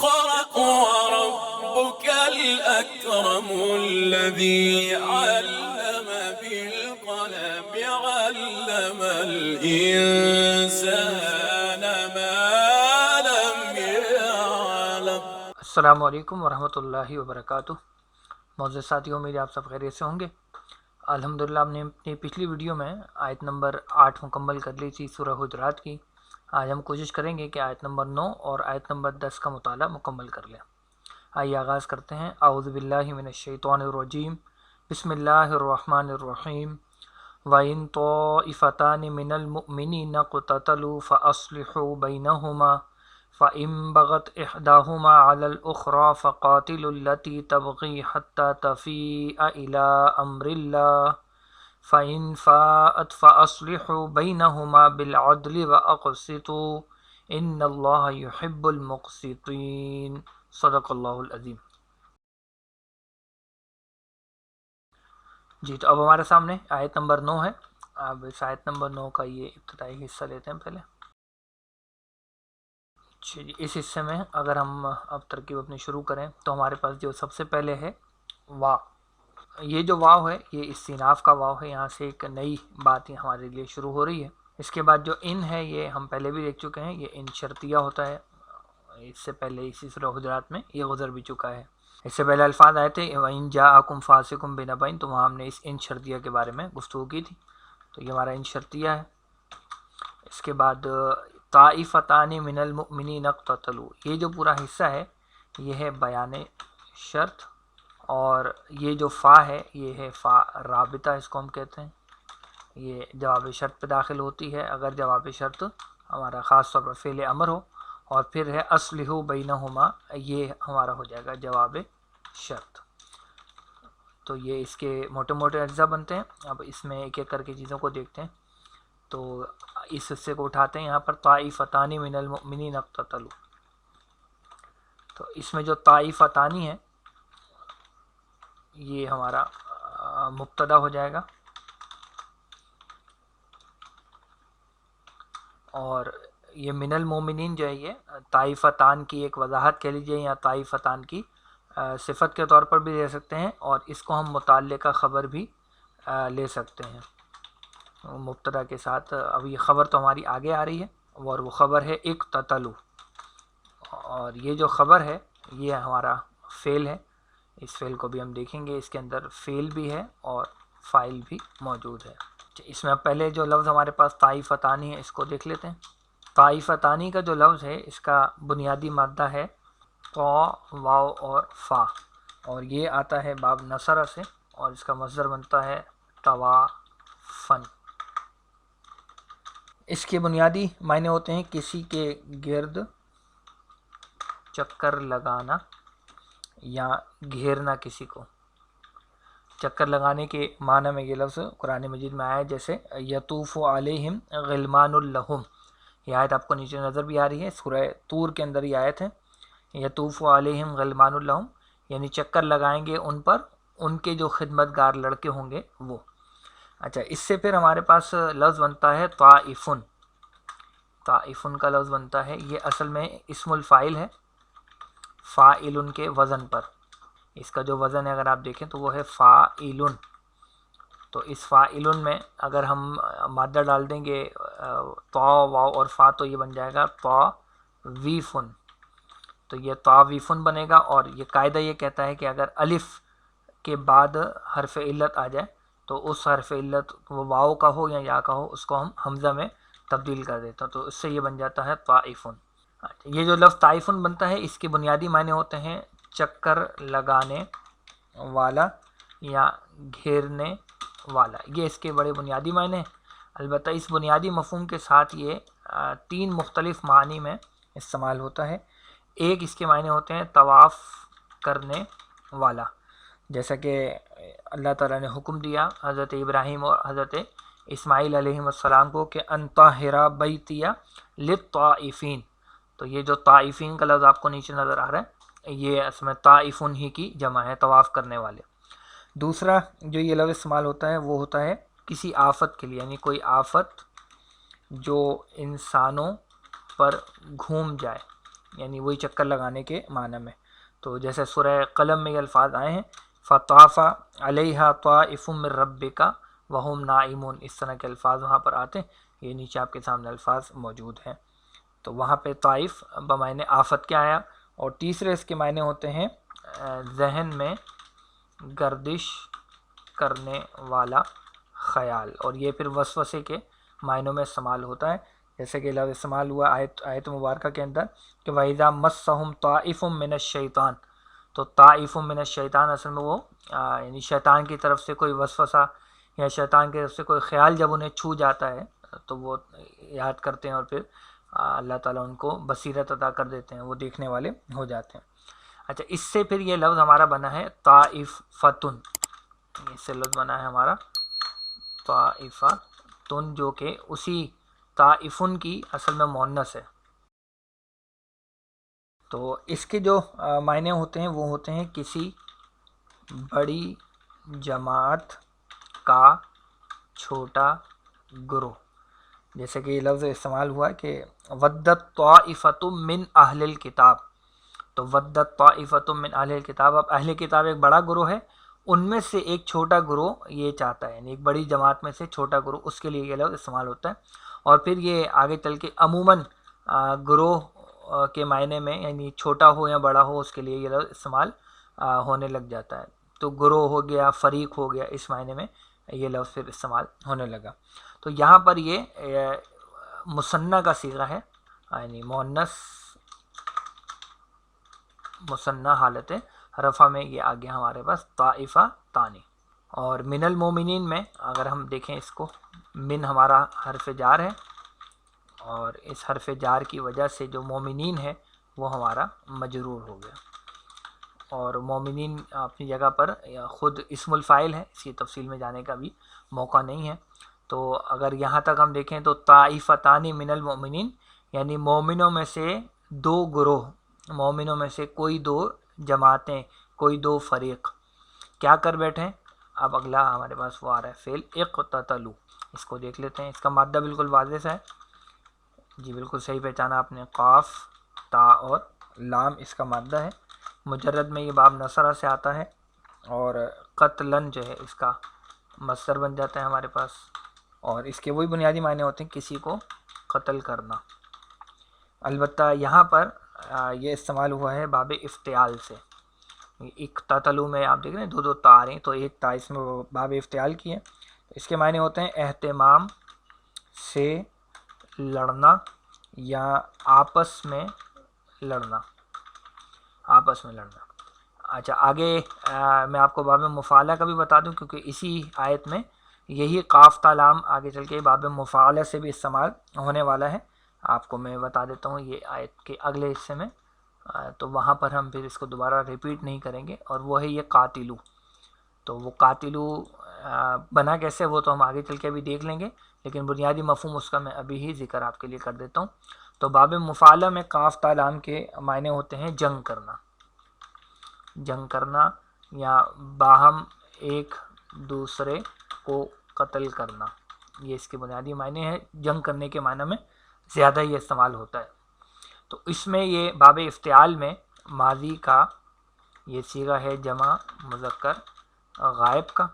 اقرأ وربك الأكرم الذي علم بالقلم علم الإنسان ما لم يعلم۔ السلام علیکم ورحمۃ اللہ وبرکاتہ۔ معزز ساتھیوں، امید آپ سب خیریت سے ہوں گے۔ الحمدللہ ہم نے اپنی پچھلی ویڈیو میں آیت نمبر 8 مکمل کر لی تھی سورہ حجرات کی۔ آج ہم کوشش کریں گے کہ آیت نمبر 9 اور آیت نمبر 10 کا مطالعہ مکمل کر لیں۔ آئیے آغاز کرتے ہیں۔ اعوذ باللہ من الشیطان الرجیم، بسم اللہ الرحمن الرحیم۔ وَإِن طَائِفَتَانِ مِنَ الْمُؤْمِنِينَ اقْتَتَلُوا فَأَصْلِحُوا بَيْنَهُمَا فَإِن بَغَتْ إِحْدَاهُمَا عَلَى الْأُخْرَى فَقَاتِلُوا الَّتِي تَبْغِي حَتَّى تَفِيءَ إِلَى أَمْرِ اللَّهِ فَإِن فَاءَتْ فَأَصْلِحُوا بَيْنَهُمَا بِالْعَدْلِ وَأَقْسِطُوا إِنَّ اللَّهَ يُحِبُّ الْمُقْسِطِينَ۔ صدق اللہ العظیم۔ جی، تو اب ہمارے سامنے آیت نمبر 9 ہے۔ اب اس آیت نمبر 9 کا یہ ابتدائی حصہ لیتے ہیں پہلے۔ جی، اس حصے میں اگر ہم اب ترکیب اپنی شروع کریں تو ہمارے پاس جو سب سے پہلے ہے وا۔ یہ جو واو ہے یہ استئناف کا واو ہے، یہاں سے ایک نئی بات ہمارے لیے شروع ہو رہی ہے۔ اس کے بعد جو ان ہے یہ ہم پہلے بھی دیکھ چکے ہیں، یہ ان شرطیہ ہوتا ہے، اس سے پہلے اسی سورہ حجرات میں یہ گزر بھی چکا ہے۔ اس سے پہلے الفاظ آئے تھے وَإِن جَاءَكُمْ فَاسِقٌ بِنَبَإٍ، تو وہاں ہم نے اس ان شرطیہ کے بارے میں گفتگو کی تھی، تو یہ ہمارا ان شرطیہ ہے۔ اس کے بعد طائفتان من المؤمنین اقتتلوا، یہ جو پورا حصہ ہے یہ ہے بیان شرط، اور یہ جو فا ہے یہ ہے فا رابطہ، اس کو ہم کہتے ہیں۔ یہ جواب شرط پہ داخل ہوتی ہے اگر جواب شرط ہمارا خاص طور پر فعل امر ہو، اور پھر ہے اصلحوا بینہما، یہ ہمارا ہو جائے گا جواب شرط۔ تو یہ اس کے موٹے موٹے اجزاء بنتے ہیں۔ اب اس میں ایک ایک کر کے چیزوں کو دیکھتے ہیں۔ تو اس حصے کو اٹھاتے ہیں، یہاں پر طائفتان من المؤمنین اقتتلوا، تو اس میں جو طائفتانی ہے یہ ہمارا مبتدا ہو جائے گا، اور یہ من المؤمنین جو ہے یہ طائفتان کی ایک وضاحت کہہ لیجیے، یا طائفتان کی صفت کے طور پر بھی لے سکتے ہیں، اور اس کو ہم متعلقہ خبر بھی لے سکتے ہیں مبتدا کے ساتھ۔ اب یہ خبر تو ہماری آگے آ رہی ہے، اور وہ خبر ہے اقتتلوا، اور یہ جو خبر ہے یہ ہمارا فعل ہے۔ اس فعل کو بھی ہم دیکھیں گے، اس کے اندر فعل بھی ہے اور فاعل بھی موجود ہے۔ اس میں اب پہلے جو لفظ ہمارے پاس طائفتانی ہے اس کو دیکھ لیتے ہیں۔ طائفتانی کا جو لفظ ہے اس کا بنیادی مادہ ہے طا، واو اور فا، اور یہ آتا ہے باب نصر سے، اور اس کا مصدر بنتا ہے توافن۔ اس کے بنیادی معنی ہوتے ہیں کسی کے گرد چکر لگانا یا گھیرنا کسی کو۔ چکر لگانے کے معنی میں یہ لفظ قرآن مجید میں آیا ہے، جیسے یطوف علیہم غلمان لہم، یہ آیت آپ کو نیچے نظر بھی آ رہی ہے، سورہ طور کے اندر یہ آیت ہے، یطوف علیہم غلمان لہم، یعنی چکر لگائیں گے ان پر ان کے جو خدمتگار لڑکے ہوں گے وہ۔ اچھا، اس سے پھر ہمارے پاس لفظ بنتا ہے طائفن۔ طائفن کا لفظ بنتا ہے، یہ اصل میں اسم الفاعل ہے، فاعل کے وزن پر۔ اس کا جو وزن ہے اگر آپ دیکھیں تو وہ ہے فاعل، تو اس فاعل میں اگر ہم مادہ ڈال دیں گے طا، واو اور فا، تو یہ بن جائے گا طاویفن۔ تو یہ طاویفن بنے گا، اور یہ قاعدہ یہ کہتا ہے کہ اگر الف کے بعد حرف علت آ جائے تو اس حرف علت وہ واو کا ہو یا یا کا ہو، اس کو ہم حمزہ میں تبدیل کر دیتا ہوں، تو اس سے یہ بن جاتا ہے طائفن۔ یہ جو لفظ طائفن بنتا ہے اس کے بنیادی معنی ہوتے ہیں چکر لگانے والا یا گھیرنے والا، یہ اس کے بڑے بنیادی معنی ہیں۔ البتہ اس بنیادی مفہوم کے ساتھ یہ 3 مختلف معنی میں استعمال ہوتا ہے۔ ایک اس کے معنی ہوتے ہیں طواف کرنے والا، جیسا کہ اللہ تعالیٰ نے حکم دیا حضرت ابراہیم اور حضرت اسماعیل علیہ السلام کو کہ ان طاہر بیتیہ للطائفین، تو یہ جو طائفین کا لفظ آپ کو نیچے نظر آ رہا ہے یہ اس میں طائفن ہی کی جمع ہے، طواف کرنے والے۔ دوسرا جو یہ لفظ استعمال ہوتا ہے وہ ہوتا ہے کسی آفت کے لیے، یعنی کوئی آفت جو انسانوں پر گھوم جائے، یعنی وہی چکر لگانے کے معنی میں. تو جیسے سورہ قلم میں یہ الفاظ آئے ہیں فطاف علیہا طائف من ربک وہم نائمون، اس طرح کے الفاظ وہاں پر آتے ہیں. یہ نیچے آپ کے سامنے الفاظ موجود ہیں. تو وہاں پہ طائف بمعنی آفت کے آیا. اور تیسرے اس کے معنی ہوتے ہیں ذہن میں گردش کرنے والا خیال، اور یہ پھر وسوسے کے معنوں میں استعمال ہوتا ہے. جیسے کہ لفظ استعمال ہوا آیت مبارکہ کے اندر کہ وَإِذَا مَسَّهُمْ طَائِفٌ مِّنَ الشَّيْطَانِ، تو طائف من الشیطان اصل میں وہ یعنی شیطان کی طرف سے کوئی وسوسہ یا شیطان کی طرف سے کوئی خیال جب انہیں چھو جاتا ہے تو وہ یاد کرتے ہیں اور پھر اللہ تعالیٰ ان کو بصیرت عطا کر دیتے ہیں، وہ دیکھنے والے ہو جاتے ہیں. اچھا، اس سے پھر یہ لفظ ہمارا بنا ہے طائفتن، اس سے لفظ بنا ہے ہمارا طائفتن، جو کہ اسی طائفن کی اصل میں مؤنث ہے. تو اس کے جو معنی ہوتے ہیں وہ ہوتے ہیں کسی بڑی جماعت کا چھوٹا گروہ. جیسے کہ یہ لفظ استعمال ہوا کہ ودت طائفۃ من اہل الکتاب، تو ودت طائفۃ من اہل الکتاب، اب اہل کتاب ایک بڑا گروہ ہے، ان میں سے ایک چھوٹا گروہ یہ چاہتا ہے، یعنی ایک بڑی جماعت میں سے چھوٹا گروہ، اس کے لیے یہ لفظ استعمال ہوتا ہے. اور پھر یہ آگے چل کے عموماً گروہ کے معنی میں یعنی چھوٹا ہو یا بڑا ہو اس کے لیے یہ لفظ استعمال ہونے لگ جاتا ہے. تو گروہ ہو گیا، فریق ہو گیا، اس معنی میں یہ لفظ پھر استعمال ہونے لگا. تو یہاں پر یہ مثنیٰ کا صیغہ ہے، یعنی مؤنث مثنیٰ حالت رفع میں یہ آ گیا ہمارے پاس طائفہ تانی. اور من المومنین میں اگر ہم دیکھیں اس کو، من ہمارا حرف جار ہے اور اس حرف جار کی وجہ سے جو مومنین ہے وہ ہمارا مجرور ہو گیا. اور مومنین اپنی جگہ پر خود اسم الفاعل ہے، اس کی تفصیل میں جانے کا بھی موقع نہیں ہے. تو اگر یہاں تک ہم دیکھیں تو طائفتان من المؤمنین یعنی مومنوں میں سے دو گروہ، مومنوں میں سے کوئی دو جماعتیں، کوئی دو فریق کیا کر بیٹھیں. اب اگلا ہمارے پاس وہ آ رہا ہے فعل اقتتلوا، اس کو دیکھ لیتے ہیں. اس کا مادہ بالکل واضح سا ہے، جی بالکل صحیح پہچانا آپ نے، قاف تا اور لام اس کا مادہ ہے. مجرد میں یہ باب نصرہ سے آتا ہے اور قتلن جو ہے اس کا مصدر بن جاتا ہے ہمارے پاس، اور اس کے وہی بنیادی معنی ہوتے ہیں کسی کو قتل کرنا. البتہ یہاں پر یہ استعمال ہوا ہے باب افتعال سے. اقتتلوا میں آپ دیکھ رہے ہیں دو دو تا آ رہی ہیں، تو ایک تا اس میں باب افتعال کی ہے. اس کے معنی ہوتے ہیں اہتمام سے لڑنا یا آپس میں لڑنا، آپس میں لڑنا. اچھا، آگے میں آپ کو باب مفعلہ کا بھی بتا دوں کیونکہ اسی آیت میں یہی قاف تا لام آگے چل کے باب مفعلہ سے بھی استعمال ہونے والا ہے. آپ کو میں بتا دیتا ہوں یہ آیت کے اگلے حصے میں، تو وہاں پر ہم پھر اس کو دوبارہ ریپیٹ نہیں کریں گے. اور وہ ہے یہ قاتلو، تو وہ قاتلو بنا کیسے وہ تو ہم آگے چل کے بھی دیکھ لیں گے، لیکن بنیادی مفہوم اس کا میں ابھی ہی ذکر آپ کے لیے کر دیتا ہوں. تو باب مفعلہ میں قاف تا لام کے معنی ہوتے ہیں جنگ کرنا، جنگ کرنا یا باہم ایک دوسرے کو قتل کرنا، یہ اس کے بنیادی معنی ہے. جنگ کرنے کے معنی میں زیادہ یہ استعمال ہوتا ہے. تو اس میں یہ باب افتعال میں ماضی کا یہ صیغہ ہے جمع مذکر غائب کا،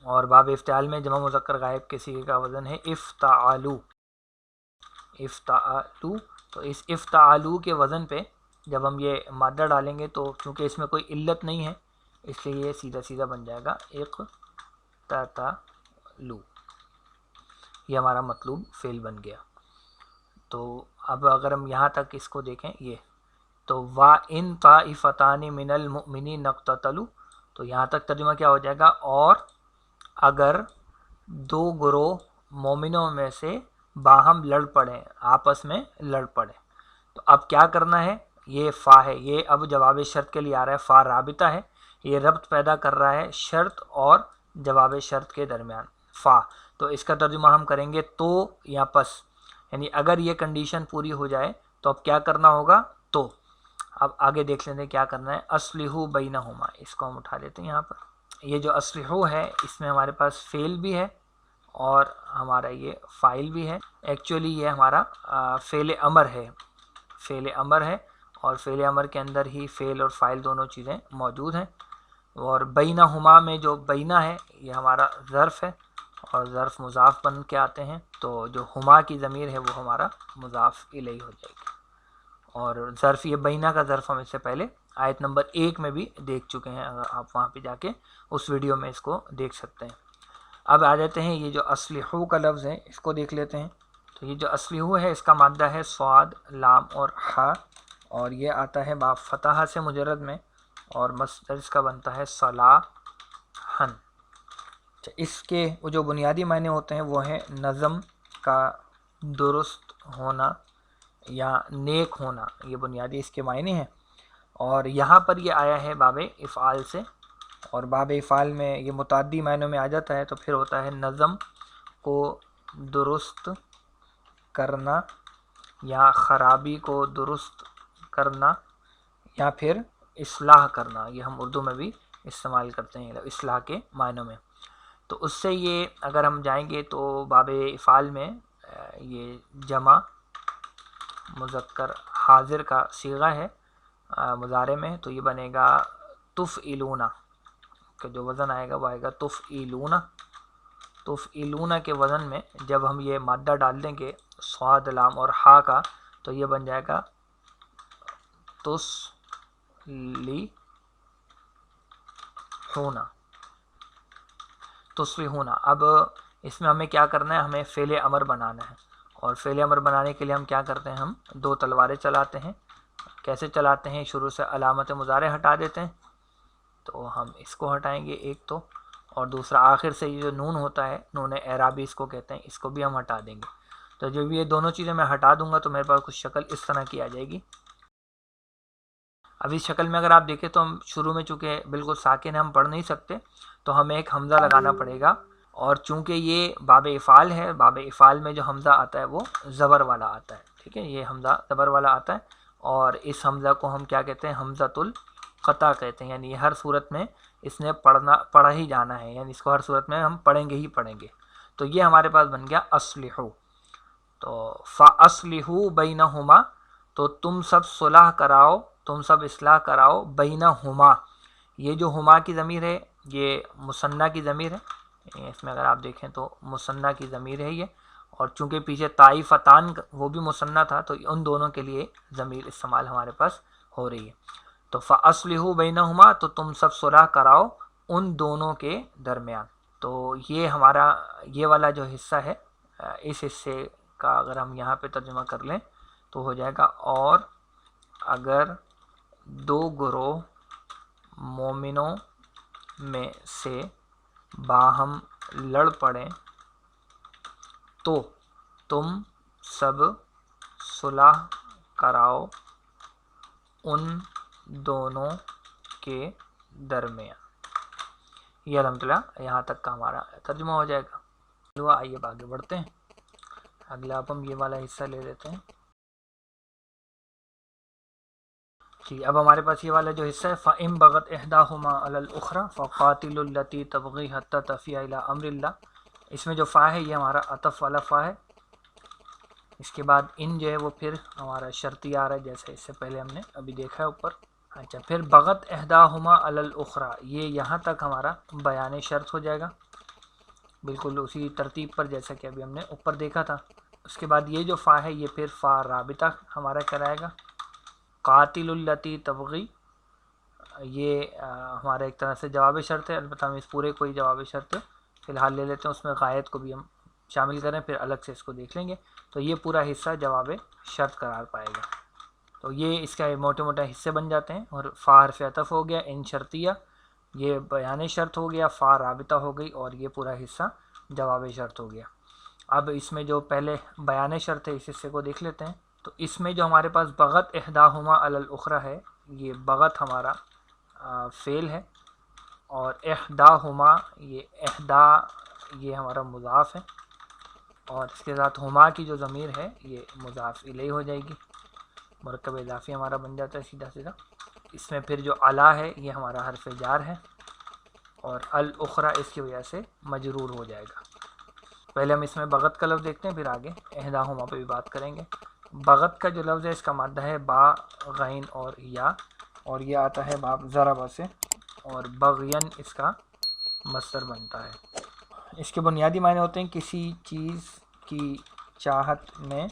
اور باب افتعال میں جمع مذکر غائب کے صیغے کا وزن ہے افتعالو، افتعالو. تو اس افتعالو کے وزن پہ جب ہم یہ مادہ ڈالیں گے تو چونکہ اس میں کوئی علت نہیں ہے اس لیے یہ سیدھا سیدھا بن جائے گا اقتتلوا، یہ ہمارا مطلوب فعل بن گیا. تو اب اگر ہم یہاں تک اس کو دیکھیں یہ تو وَإِن طَائِفَتَانِ مِنَ الْمُؤْمِنِينَ اقْتَتَلُوا، تو یہاں تک ترجمہ کیا ہو جائے گا، اور اگر دو گروہ مومنوں میں سے باہم لڑ پڑیں، آپس میں لڑ پڑیں. تو اب کیا کرنا ہے، یہ فا ہے، یہ اب جواب شرط کے لیے آ رہا ہے. فا رابطہ ہے، یہ ربط پیدا کر رہا ہے شرط اور جواب شرط کے درمیان. فا تو اس کا ترجمہ ہم کریں گے تو یا پس، یعنی اگر یہ کنڈیشن پوری ہو جائے تو اب کیا کرنا ہوگا. تو اب آگے دیکھ لیتے ہیں کیا کرنا ہے. اصلحوا بینہما، اس کو ہم اٹھا لیتے ہیں. یہاں پر یہ جو اصلحوا ہے اس میں ہمارے پاس فعل بھی ہے اور ہمارا یہ فاعل بھی ہے. ایکچولی یہ ہمارا فعل امر ہے. فعل امر ہے، اور فعل امر کے اندر ہی فعل اور فاعل دونوں چیزیں موجود ہیں. اور بینہما میں جو بینہ ہے یہ ہمارا ظرف ہے، اور ظرف مضاف بن کے آتے ہیں، تو جو ہما کی ضمیر ہے وہ ہمارا مضاف الیہ ہو جائے گی. اور ظرف یہ بینہ کا ظرف ہم اس سے پہلے آیت نمبر 1 میں بھی دیکھ چکے ہیں، اگر آپ وہاں پہ جا کے اس ویڈیو میں اس کو دیکھ سکتے ہیں. اب آ جاتے ہیں یہ جو اصلحو کا لفظ ہے اس کو دیکھ لیتے ہیں. تو یہ جو اصلحو ہے اس کا مادہ ہے صاد، لام اور ہا، اور یہ آتا ہے با فتحہ سے مجرد میں، اور مصدر اس کا بنتا ہے صلاحن. اس کے وہ جو بنیادی معنی ہوتے ہیں وہ ہیں نظم کا درست ہونا یا نیک ہونا، یہ بنیادی اس کے معنی ہیں. اور یہاں پر یہ آیا ہے باب افعال سے، اور باب افعال میں یہ متعدی معنوں میں آ جاتا ہے، تو پھر ہوتا ہے نظم کو درست کرنا یا خرابی کو درست کرنا یا پھر اصلاح کرنا. یہ ہم اردو میں بھی استعمال کرتے ہیں اصلاح کے معنوں میں. تو اس سے یہ اگر ہم جائیں گے تو باب افعال میں یہ جمع مذکر حاضر کا صیغہ ہے مضارع میں، تو یہ بنے گا تفعلون، کہ جو وزن آئے گا وہ آئے گا تفعلون. تفعلون کے وزن میں جب ہم یہ مادہ ڈال دیں گے صاد، لام اور ہا کا، تو یہ بن جائے گا تصلحون. اب اس میں ہمیں کیا کرنا ہے، ہمیں فعل امر بنانا ہے، اور فعل امر بنانے کے لیے ہم کیا کرتے ہیں، ہم 2 تلواریں چلاتے ہیں. کیسے چلاتے ہیں، شروع سے علامت مضارع ہٹا دیتے ہیں، تو ہم اس کو ہٹائیں گے ایک تو، اور دوسرا آخر سے یہ جو نون ہوتا ہے، نون اعرابی اس کو کہتے ہیں، اس کو بھی ہم ہٹا دیں گے. تو جب یہ دونوں چیزیں میں ہٹا دوں گا تو میرے پاس کچھ شکل اس طرح کی آ جائے گی. اب اس شکل میں اگر آپ دیکھیں تو ہم شروع میں چونکہ بالکل ساکن ہے ہم پڑھ نہیں سکتے، تو ہمیں ایک حمزہ لگانا پڑے گا. اور چونکہ یہ باب افعال ہے، باب افعال میں جو حمزہ آتا ہے وہ زبر والا آتا ہے. ٹھیک ہے، یہ حمزہ زبر والا آتا ہے، اور اس حمزہ کو ہم کیا کہتے ہیں، حمزۃ القطع کہتے ہیں. یعنی یہ ہر صورت میں اس نے پڑھا ہی جانا ہے، یعنی اس کو ہر صورت میں ہم پڑھیں گے ہی پڑھیں گے. تو یہ ہمارے پاس بن گیا اصلحو. تو فاصلحوا بینہما، تو تم سب صلح کراؤ، تم سب اصلاح کراؤ بینہما. یہ جو ہما کی ضمیر ہے یہ مثنیٰ کی ضمیر ہے، اس میں اگر آپ دیکھیں تو مثنیٰ کی ضمیر ہے یہ، اور چونکہ پیچھے طائفتان وہ بھی مثنیٰ تھا تو ان دونوں کے لیے ضمیر استعمال ہمارے پاس ہو رہی ہے. تو فاصلحوا بینہما، تو تم سب صلح کراؤ ان دونوں کے درمیان. تو یہ ہمارا یہ والا جو حصہ ہے، اس حصے کا اگر ہم یہاں پہ ترجمہ کر لیں تو ہو جائے گا، اور اگر 2 گروہ مومنوں میں سے باہم لڑ پڑیں تو تم سب صلح کراؤ ان دونوں کے درمیان. یہ الحمدللہ یہاں تک کا ہمارا ترجمہ ہو جائے گا. چلو آئیے اب آگے بڑھتے ہیں. اگلا اب ہم یہ والا حصہ لے لیتے ہیں. جی، اب ہمارے پاس یہ والا جو حصہ ہے، فَإِن بَغَتْ إِحْدَاهُمَا عَلَى الْأُخْرَى فَقَاتِلُوا الَّتِي تَبْغِي حَتَّى تَفِيَ إِلَىٰ أَمْرِ اللَّهِ. اس میں جو فا ہے یہ ہمارا عطف والا فا ہے. اس کے بعد ان جو ہے وہ پھر ہمارا شرطی آ رہا ہے، جیسے اس سے پہلے ہم نے ابھی دیکھا ہے اوپر. اچھا، پھر بغت احداہما علی الاخری، یہ یہاں تک ہمارا بیان شرط ہو جائے گا، بالکل اسی ترتیب پر جیسا کہ ابھی ہم نے اوپر دیکھا تھا. اس کے بعد یہ جو فا ہے یہ پھر فا رابطہ ہمارا کرائے گا. قاتل التی تبغی، یہ ہمارا ایک طرح سے جواب شرط ہے، البتہ ہم اس پورے کو ہی جواب شرط فی الحال لے لیتے ہیں، اس میں غائط کو بھی ہم شامل کریں پھر الگ سے اس کو دیکھ لیں گے. تو یہ پورا حصہ جواب شرط قرار پائے گا. تو یہ اس کا موٹے موٹے حصے بن جاتے ہیں، اور فا حرف عطف ہو گیا، ان شرطیہ یہ بیان شرط ہو گیا، فا رابطہ ہو گئی، اور یہ پورا حصہ جواب شرط ہو گیا. اب اس میں جو پہلے بیان شرط ہے اس حصے کو دیکھ لیتے ہیں. تو اس میں جو ہمارے پاس بغت احداہما علی الاخری ہے، یہ بغت ہمارا فعل ہے، اور احداہما یہ احدا یہ ہمارا مضاف ہے، اور اس کے ساتھ ہما کی جو ضمیر ہے یہ مضاف الیہ ہو جائے گی، مرکب اضافی ہمارا بن جاتا ہے سیدھا سیدھا. اس میں پھر جو علا ہے یہ ہمارا حرف جار ہے، اور الاخری اس کی وجہ سے مجرور ہو جائے گا. پہلے ہم اس میں بغت کا لفظ دیکھتے ہیں، پھر آگے احداہما پہ بھی بات کریں گے. بغت کا جو لفظ ہے اس کا مادہ ہے با، غین اور یا، اور یہ آتا ہے باب ضربہ سے، اور بغین اس کا مصدر بنتا ہے۔ اس کے بنیادی معنی ہوتے ہیں کسی چیز کی چاہت میں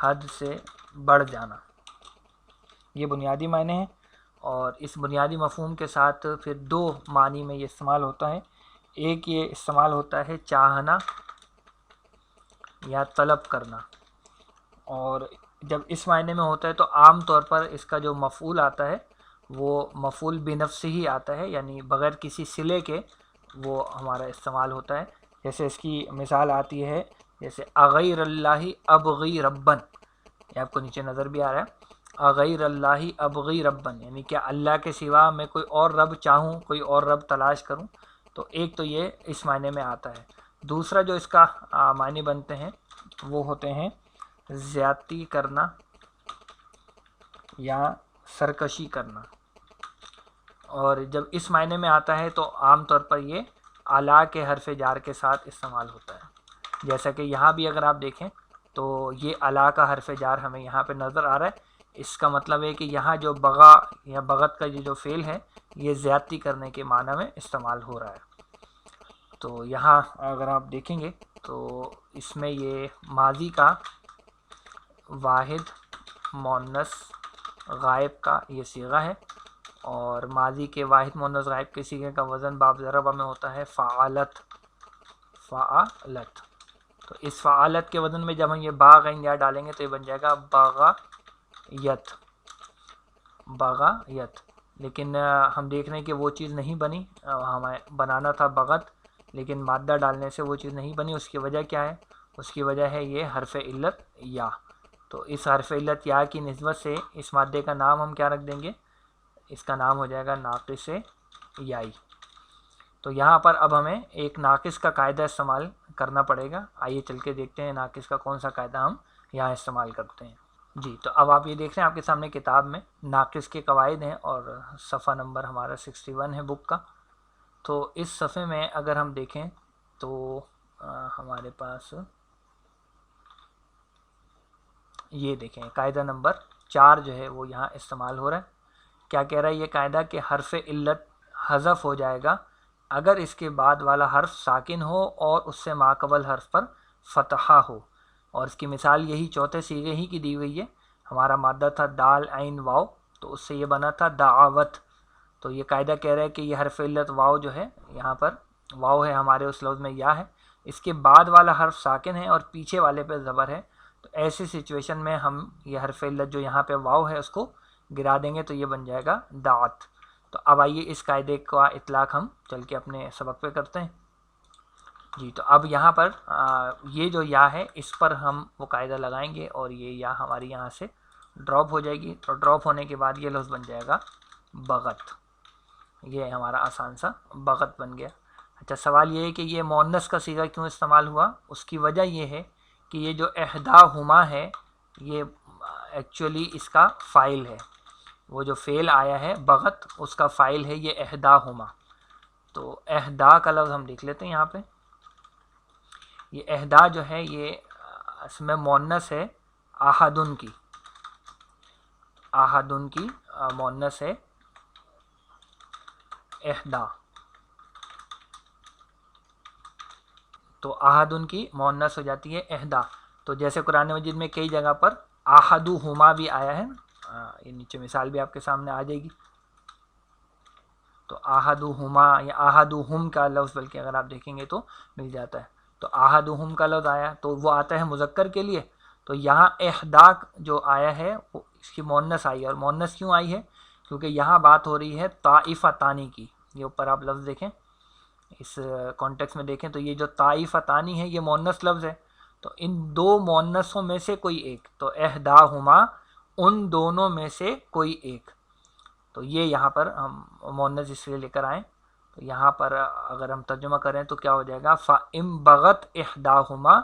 حد سے بڑھ جانا، یہ بنیادی معنی ہیں۔ اور اس بنیادی مفہوم کے ساتھ پھر دو معنی میں یہ استعمال ہوتا ہے۔ ایک یہ استعمال ہوتا ہے چاہنا یا طلب کرنا، اور جب اس معنی میں ہوتا ہے تو عام طور پر اس کا جو مفعول آتا ہے وہ مفعول بنفس ہی آتا ہے، یعنی بغیر کسی صلے کے وہ ہمارا استعمال ہوتا ہے۔ جیسے اس کی مثال آتی ہے جیسے اغیر اللہ ابغی ربن، یہ آپ کو نیچے نظر بھی آ رہا ہے، اغیر اللہ ابغی ربن، یعنی کہ اللہ کے سوا میں کوئی اور رب چاہوں، کوئی اور رب تلاش کروں۔ تو ایک تو یہ اس معنی میں آتا ہے۔ دوسرا جو اس کا معنی بنتے ہیں وہ ہوتے ہیں زیادتی کرنا یا سرکشی کرنا، اور جب اس معنی میں آتا ہے تو عام طور پر یہ اعلیٰ کے حرف جار کے ساتھ استعمال ہوتا ہے۔ جیسا کہ یہاں بھی اگر آپ دیکھیں تو یہ اعلیٰ کا حرف جار ہمیں یہاں پہ نظر آ رہا ہے، اس کا مطلب ہے کہ یہاں جو بغا یا بغت کا یہ جو فعل ہے یہ زیادتی کرنے کے معنی میں استعمال ہو رہا ہے۔ تو یہاں اگر آپ دیکھیں گے تو اس میں یہ ماضی کا واحد مؤنث غائب کا یہ صیغہ ہے، اور ماضی کے واحد مؤنث غائب کے صیغے کا وزن باب ضربہ میں ہوتا ہے فعالت، فعالت۔ تو اس فعالت کے وزن میں جب ہم یہ با غین یا ڈالیں گے تو یہ بن جائے گا بغایت، بغایت۔ لیکن ہم دیکھ رہے ہیں کہ وہ چیز نہیں بنی، ہمیں بنانا تھا بغت، لیکن مادہ ڈالنے سے وہ چیز نہیں بنی۔ اس کی وجہ کیا ہے؟ اس کی وجہ ہے یہ حرف علت یا۔ تو اس حرف علت یا کی نسبت سے اس مادے کا نام ہم کیا رکھ دیں گے؟ اس کا نام ہو جائے گا ناقص یائی۔ تو یہاں پر اب ہمیں ایک ناقص کا قاعدہ استعمال کرنا پڑے گا۔ آئیے چل کے دیکھتے ہیں ناقص کا کون سا قاعدہ ہم یہاں استعمال کرتے ہیں۔ جی تو اب آپ یہ دیکھ رہے ہیں آپ کے سامنے کتاب میں ناقص کے قواعد ہیں، اور صفحہ نمبر ہمارا 61 ہے بک کا۔ تو اس صفحے میں اگر ہم دیکھیں تو ہمارے پاس یہ دیکھیں قاعدہ نمبر 4 جو ہے وہ یہاں استعمال ہو رہا ہے۔ کیا کہہ رہا ہے یہ قاعدہ کہ حرف علت حذف ہو جائے گا اگر اس کے بعد والا حرف ساکن ہو اور اس سے ماقبل حرف پر فتحہ ہو، اور اس کی مثال یہی چوتھے صیغے ہی کی دی ہوئی ہے۔ ہمارا مادہ تھا دال عین واو، تو اس سے یہ بنا تھا دعوت۔ تو یہ قاعدہ کہہ رہا ہے کہ یہ حرف علت واو جو ہے، یہاں پر واو ہے ہمارے اس لفظ میں یا ہے، اس کے بعد والا حرف ساکن ہے اور پیچھے والے پہ زبر ہے، تو ایسی سچویشن میں ہم یہ حرف علت جو یہاں پہ واو ہے اس کو گرا دیں گے تو یہ بن جائے گا دعت۔ تو اب آئیے اس قاعدے کا اطلاق ہم چل کے اپنے سبق پہ کرتے ہیں۔ جی تو اب یہاں پر یہ جو یا ہے اس پر ہم وہ قاعدہ لگائیں گے، اور یہ یا ہماری یہاں سے ڈراپ ہو جائے گی، تو ڈراپ ہونے کے بعد یہ لفظ بن جائے گا بغت۔ یہ ہمارا آسان سا بغت بن گیا۔ اچھا سوال یہ ہے کہ یہ مؤنث کا صیغہ کیوں استعمال ہوا؟ اس کی وجہ یہ ہے کہ یہ جو احداہما ہے یہ ایکچولی اس کا فاعل ہے، وہ جو فعل آیا ہے بغت اس کا فاعل ہے یہ احداہما۔ تو احدا کا لفظ ہم دیکھ لیتے ہیں یہاں پہ۔ یہ احدا جو ہے یہ اس میں مؤنث ہے احدن کی، احدن کی مؤنث ہے احدا۔ تو احدن کی مؤنث ہو جاتی ہے احدا۔ تو جیسے قرآن مجید میں کئی جگہ پر احدہما بھی آیا ہے، یہ نیچے مثال بھی آپ کے سامنے آ جائے گی۔ تو احدہما یا احدہم کا لفظ بلکہ اگر آپ دیکھیں گے تو مل جاتا ہے۔ تو احدہم کا لفظ آیا تو وہ آتا ہے مذکر کے لیے، تو یہاں احدا جو آیا ہے وہ اس کی مؤنث آئی ہے، اور مؤنث کیوں آئی ہے؟ کیونکہ یہاں بات ہو رہی ہے طائفتانی کی۔ یہ اوپر آپ لفظ دیکھیں، اس کانٹیکس میں دیکھیں تو یہ جو طائفتانی ہے یہ مؤنث لفظ ہے، تو ان دو مؤنثوں میں سے کوئی ایک، تو احداہما ان دونوں میں سے کوئی ایک، تو یہ یہاں پر ہم مؤنث اس لیے لے کر آئیں۔ تو یہاں پر اگر ہم ترجمہ کریں تو کیا ہو جائے گا؟ فَإِن بَغَتْ إِحْدَاهُمَا،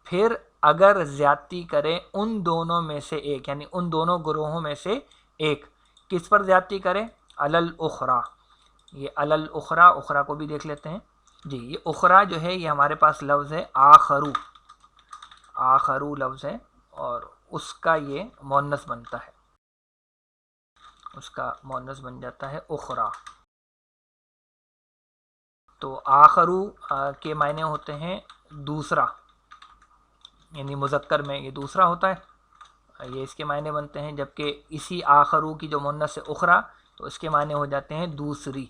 پھر اگر زیادتی کرے ان دونوں میں سے ایک، یعنی ان دونوں گروہوں میں سے ایک، کس پر زیادتی کرے؟ علی الاخری۔ یہ علی الاخری، اخری کو بھی دیکھ لیتے ہیں۔ جی یہ اخری جو ہے یہ ہمارے پاس لفظ ہے آخرو، آخرو لفظ ہے، اور اس کا یہ مؤنث بنتا ہے، اس کا مؤنث بن جاتا ہے اخرى۔ تو آخرو کے معنی ہوتے ہیں دوسرا، یعنی مذکر میں یہ دوسرا ہوتا ہے، یہ اس کے معنی بنتے ہیں، جبکہ اسی آخرو کی جو مؤنث ہے اخرى تو اس کے معنی ہو جاتے ہیں دوسری،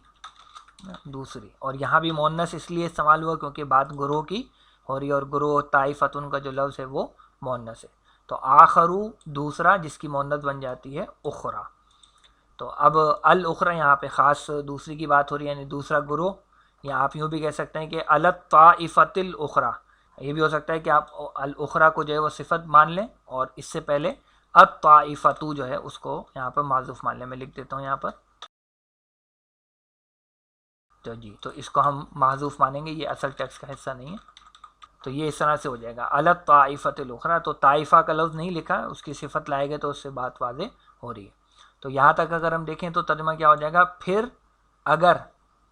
دوسری۔ اور یہاں بھی مؤنث اس لیے استعمال ہوا کیونکہ بات گروہ کی ہو رہی ہے، اور گروہ طائفتن کا جو لفظ ہے وہ مؤنث ہے۔ تو آخرو دوسرا، جس کی مؤنث بن جاتی ہے اخرى۔ تو اب الاخرى یہاں پہ خاص دوسری کی بات ہو رہی ہے، یعنی دوسرا گروہ، یا آپ یوں بھی کہہ سکتے ہیں کہ الطائفۃ الاخرى۔ یہ بھی ہو سکتا ہے کہ آپ الاخرى کو جو ہے وہ صفت مان لیں اور اس سے پہلے الطائفۃ جو ہے اس کو یہاں پر معذوف مان لیں۔ میں لکھ دیتا ہوں یہاں پر، تو جی، تو اس کو ہم معذوف مانیں گے، یہ اصل ٹیکسٹ کا حصہ نہیں ہے، تو یہ اس طرح سے ہو جائے گا الطائفۃ الاخرى۔ تو طائفہ کا لفظ نہیں لکھا، اس کی صفت لائے گئے تو اس سے بات واضح ہو رہی ہے۔ تو یہاں تک اگر ہم دیکھیں تو ترجمہ کیا ہو جائے گا، پھر اگر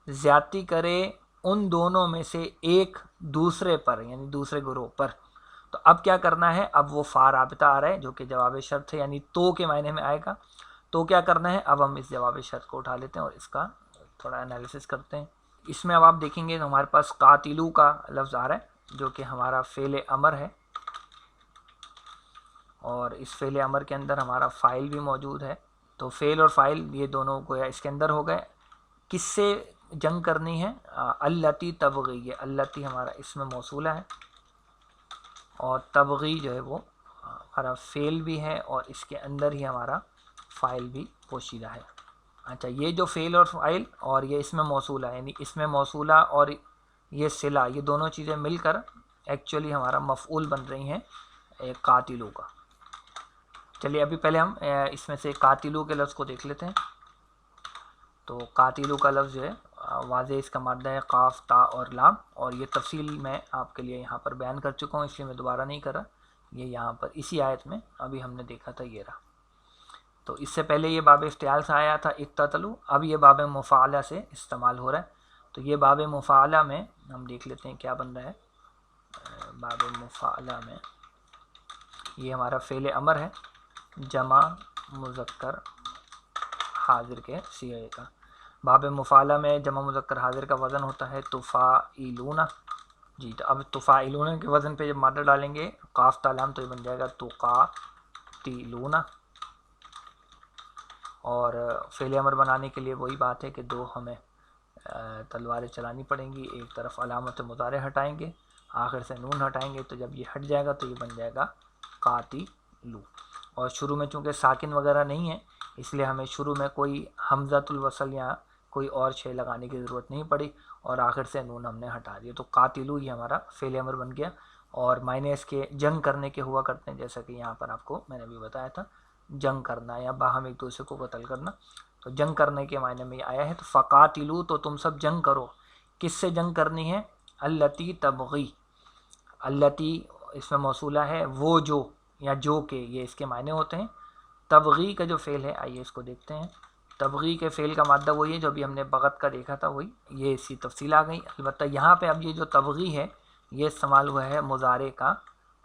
زیادتی کرے ان دونوں میں سے ایک دوسرے پر، یعنی دوسرے گروہ پر، تو اب کیا کرنا ہے؟ اب وہ فا رابطہ آ رہا ہے جو کہ جواب شرط ہے، یعنی تو کے معنی میں آئے گا۔ تو کیا کرنا ہے؟ اب ہم اس جواب شرط کو اٹھا لیتے ہیں اور اس کا تھوڑا انالیسس کرتے ہیں۔ اس میں اب آپ دیکھیں گے تو ہمارے پاس قاتلو کا لفظ آ رہا ہے جو کہ ہمارا فعل امر ہے، اور اس فعل امر کے اندر ہمارا فاعل بھی موجود ہے۔ تو فعل اور فاعل یہ دونوں گویا اس کے اندر ہو گئے۔ کس سے جنگ کرنی ہے؟ التی تبغی، یہ التی ہمارا اسم موصولہ ہے، اور تبغی جو ہے وہ ہمارا فعل بھی ہے، اور اس کے اندر ہی ہمارا فاعل بھی پوشیدہ ہے۔ اچھا، یہ جو فعل اور فاعل اور یہ اسم موصولہ، یعنی اسم موصولہ اور یہ صلہ، یہ دونوں چیزیں مل کر ایکچولی ہمارا مفعول بن رہی ہیں قاتلو کا۔ چلیے ابھی پہلے ہم اس میں سے قاتلو کے لفظ کو دیکھ لیتے ہیں۔ تو قاتلو کا لفظ جو ہے واضح اس کا مادہ ہے قاف، تا اور لام، اور یہ تفصیل میں آپ کے لیے یہاں پر بیان کر چکا ہوں، اس لیے میں دوبارہ نہیں کر رہا۔ یہ یہاں پر اسی آیت میں ابھی ہم نے دیکھا تھا، یہ رہا۔ تو اس سے پہلے یہ باب افتعال سے آیا تھا اقتتلوا، اب یہ باب مفاعلہ سے استعمال ہو رہا ہے۔ تو یہ باب مفاعلہ میں ہم دیکھ لیتے ہیں کیا بن رہا ہے۔ باب مفاعلہ میں یہ ہمارا فعل امر ہے، جمع مذکر حاضر کے صیغے کا۔ باب مفاعلہ میں جمع مذکر حاضر کا وزن ہوتا ہے تفاعلون۔ جی، تو اب تفاعلون کے وزن پہ جب مادہ ڈالیں گے قاف تا لام تو یہ بن جائے گا تقاتلون۔ اور فعل امر بنانے کے لیے وہی بات ہے کہ دو ہمیں تلواریں چلانی پڑیں گی، ایک طرف علامت مضارع ہٹائیں گے، آخر سے نون ہٹائیں گے، تو جب یہ ہٹ جائے گا تو یہ بن جائے گا قاتلو۔ اور شروع میں چونکہ ساکن وغیرہ نہیں ہے، اس لیے ہمیں شروع میں کوئی حمزۃ الوصل یا کوئی اور شے لگانے کی ضرورت نہیں پڑی، اور آخر سے نون ہم نے ہٹا دیا، تو قاتلو یہ ہمارا فعل امر بن گیا۔ اور معنی اس کے جنگ کرنے کے ہوا کرتے ہیں، جیسا کہ یہاں پر آپ کو میں نے بھی بتایا تھا، جنگ کرنا یا باہم ایک دوسرے کو قتل کرنا۔ تو جنگ کرنے کے معنی میں یہ آیا ہے، تو فقاتلو، تو تم سب جنگ کرو۔ کس سے جنگ کرنی ہے؟ التی تبغی، التی اس میں موصولہ ہے، وہ جو یا جو کہ، یہ اس کے معنی ہوتے ہیں۔ تبغی کا جو فعل ہے، آئیے اس کو دیکھتے ہیں۔ تبغی کے فعل کا مادہ وہی ہے جو ابھی ہم نے بغت کا دیکھا تھا، وہی یہ اسی تفصیل آ گئی۔ البتہ یہاں پہ اب یہ جو تبغی ہے یہ استعمال ہوا ہے مضارع کا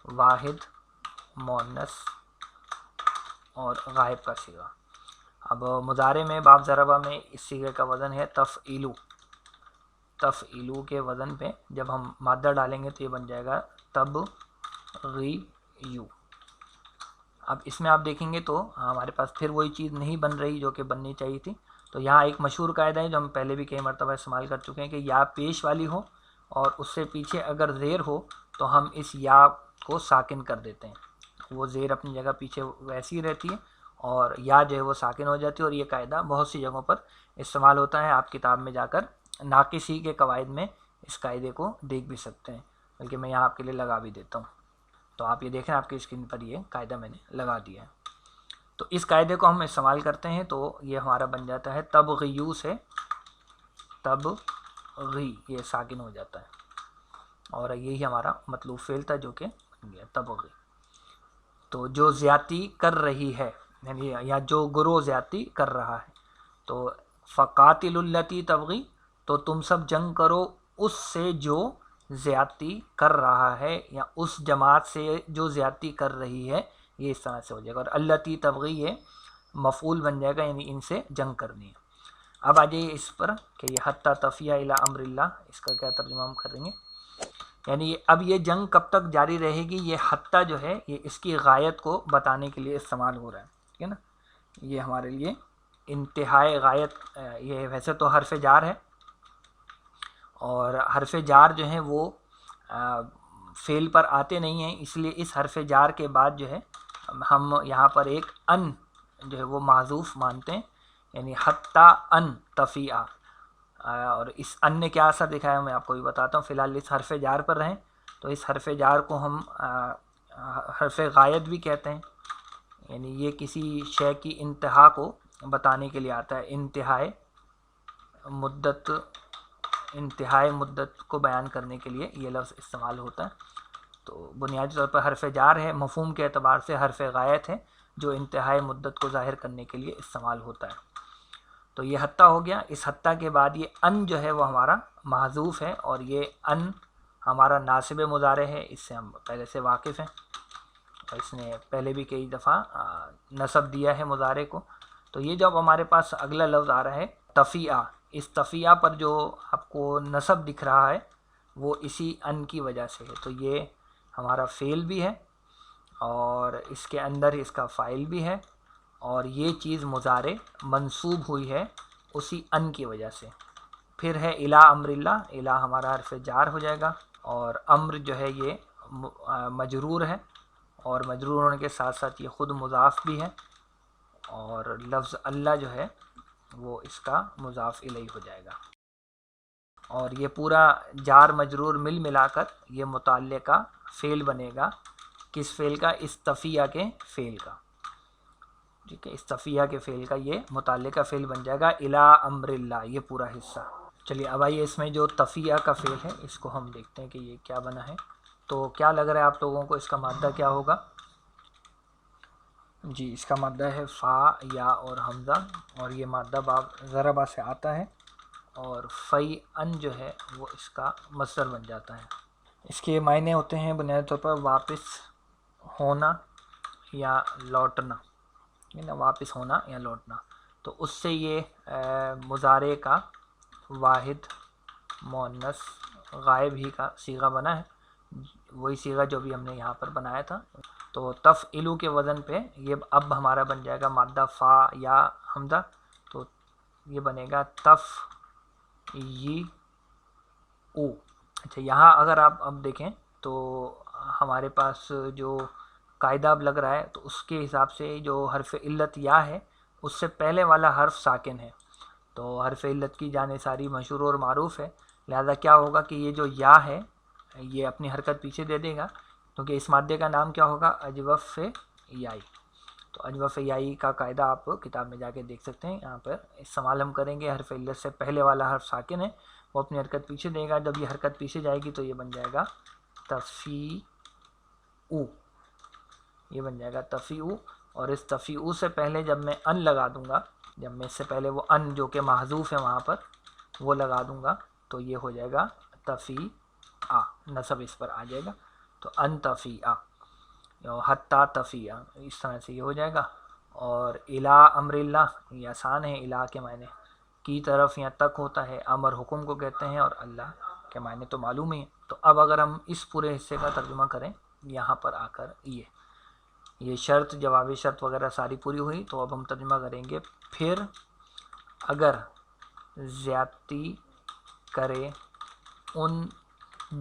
واحد، مؤنث اور غائب کا صیغہ۔ اب مضارع میں باب ضربہ میں اس صیغے کا وزن ہے تفعیلو۔ تفعیلو کے وزن پہ جب ہم مادہ ڈالیں گے تو یہ بن جائے گا تبغیو۔ اب اس میں آپ دیکھیں گے تو ہمارے پاس پھر وہی چیز نہیں بن رہی جو کہ بننی چاہیے تھی۔ تو یہاں ایک مشہور قاعدہ ہے جو ہم پہلے بھی کئی مرتبہ استعمال کر چکے ہیں کہ یا پیش والی ہو اور اس سے پیچھے اگر زیر ہو تو ہم اس یا کو ساکن کر دیتے ہیں، وہ زیر اپنی جگہ پیچھے ویسی رہتی ہے اور یا جو ہے وہ ساکن ہو جاتی ہے، اور یہ قاعدہ بہت سی جگہوں پر استعمال ہوتا ہے۔ آپ کتاب میں جا کر ناقصی کے قواعد میں اس قاعدے کو دیکھ بھی سکتے ہیں، بلکہ میں یہاں آپ کے لیے لگا بھی دیتا ہوں۔ تو آپ یہ دیکھیں، آپ کی اسکرین پر یہ قاعدہ میں نے لگا دیا ہے۔ تو اس قاعدے کو ہم استعمال کرتے ہیں تو یہ ہمارا بن جاتا ہے تبغیو سے تبغی، یہ ساکن ہو جاتا ہے، اور یہی ہمارا مطلوب فعل تھا جو کہ بن گیا تبغی۔ تو جو زیادتی کر رہی ہے، یعنی یا جو گروہ زیادتی کر رہا ہے، تو فقاتل التی تبغی، تو تم سب جنگ کرو اس سے جو زیادتی کر رہا ہے، یا اس جماعت سے جو زیادتی کر رہی ہے، یہ اس طرح سے ہو جائے گا. اور التی تبغی یہ مفعول بن جائے گا، یعنی ان سے جنگ کرنی ہے. اب آ جائیے اس پر کہ یہ حتی تفیہ الی امر اللہ، اس کا کیا ترجمہ ہم کریں گے. یعنی اب یہ جنگ کب تک جاری رہے گی، یہ حتی جو ہے یہ اس کی غایت کو بتانے کے لیے استعمال ہو رہا ہے، ٹھیک ہے نا. یہ ہمارے لیے انتہائی غایت، یہ ویسے تو حرف جار ہے، اور حرف جار جو ہیں وہ فعل پر آتے نہیں ہیں، اس لیے اس حرف جار کے بعد جو ہے ہم یہاں پر ایک ان جو ہے وہ معذوف مانتے ہیں، یعنی حتی ان تفیع. اور اس ان نے کیا اثر دکھایا میں آپ کو بھی بتاتا ہوں. فی الحال اس حرف جار پر رہیں تو اس حرف جار کو ہم حرف غایت بھی کہتے ہیں، یعنی یہ کسی شے کی انتہا کو بتانے کے لیے آتا ہے. انتہائی مدت کو بیان کرنے کے لیے یہ لفظ استعمال ہوتا ہے. تو بنیادی طور پر حرف جار ہے، مفہوم کے اعتبار سے حرف غایت ہے جو انتہائی مدت کو ظاہر کرنے کے لیے استعمال ہوتا ہے. تو یہ حتی ہو گیا. اس حتی کے بعد یہ ان جو ہے وہ ہمارا محذوف ہے، اور یہ ان ہمارا ناصب مضارع ہے، اس سے ہم پہلے سے واقف ہیں، اس نے پہلے بھی کئی دفعہ نصب دیا ہے مضارع کو. تو یہ جب ہمارے پاس اگلا لفظ آ رہا ہے تفیع، اس تفیع پر جو آپ کو نصب دکھ رہا ہے وہ اسی ان کی وجہ سے ہے. تو یہ ہمارا فعل بھی ہے، اور اس کے اندر اس کا فاعل بھی ہے، اور یہ چیز مضارع منصوب ہوئی ہے اسی ان کی وجہ سے. پھر ہے الی امر اللہ، الی ہمارا حرف جار ہو جائے گا، اور امر جو ہے یہ مجرور ہے، اور مجرور ہونے کے ساتھ ساتھ یہ خود مضاف بھی ہے، اور لفظ اللہ جو ہے وہ اس کا مضاف الیہ ہو جائے گا. اور یہ پورا جار مجرور ملا کر یہ متعلقہ فعل بنے گا. کس فعل کا؟ اس تفیع کے فعل کا. ٹھیک ہے، اس تفیع کے فعل کا یہ متعلقہ فعل بن جائے گا الی امر اللہ، یہ پورا حصہ. چلیے اب آئیے اس میں جو تفیع کا فعل ہے اس کو ہم دیکھتے ہیں کہ یہ کیا بنا ہے. تو کیا لگ رہا ہے آپ لوگوں کو اس کا مادہ کیا ہوگا؟ جی، اس کا مادہ ہے فا، یا اور حمزہ، اور یہ مادہ باب ضربہ سے آتا ہے، اور فی ان جو ہے وہ اس کا مصدر بن جاتا ہے. اس کے معنی ہوتے ہیں بنیادی طور پر واپس ہونا یا لوٹنا، واپس ہونا یا لوٹنا. تو اس سے یہ مضارع کا واحد مؤنث غائب ہی کا صیغہ بنا ہے، وہی صیغہ جو بھی ہم نے یہاں پر بنایا تھا. تو تفعلو کے وزن پہ یہ اب ہمارا بن جائے گا مادہ فا یا حمزہ. تو یہ بنے گا تفعیعو. اچھا، یہاں اگر آپ اب دیکھیں تو ہمارے پاس جو قاعدہ اب لگ رہا ہے تو اس کے حساب سے جو حرف علت یا ہے اس سے پہلے والا حرف ساکن ہے. تو حرف علت کی جانب ساری مشہور اور معروف ہے، لہذا کیا ہوگا کہ یہ جو یا ہے یہ اپنی حرکت پیچھے دے دے گا، کیونکہ اس مادے کا نام کیا ہوگا؟ اجوف یائی. تو اجوف یائی کا قاعدہ آپ کتاب میں جا کے دیکھ سکتے ہیں. یہاں پر استعمال ہم کریں گے حرف علت سے پہلے والا حرف ساکن ہے، وہ اپنی حرکت پیچھے دے گا. جب یہ حرکت پیچھے جائے گی تو یہ بن جائے گا تفیعو، یہ بن جائے گا تفیعو. اور اس تفیعو سے پہلے جب میں ان لگا دوں گا، جب میں اس سے پہلے وہ ان جو کہ محذوف ہے وہاں پر وہ لگا دوں گا تو یہ ہو جائے گا تفیع، نصب اس پر آ جائے گا. تو ان تفیع، حتی تفیع، اس طرح سے یہ ہو جائے گا. اور الی امر اللہ، یہ آسان ہے. الی کے معنی کی طرف یا تک ہوتا ہے، امر حکم کو کہتے ہیں، اور اللہ کے معنی تو معلوم ہی ہے. تو اب اگر ہم اس پورے حصے کا ترجمہ کریں یہاں پر آ کر، یہ شرط جوابی شرط وغیرہ ساری پوری ہوئی. تو اب ہم ترجمہ کریں گے. پھر اگر زیادتی کرے ان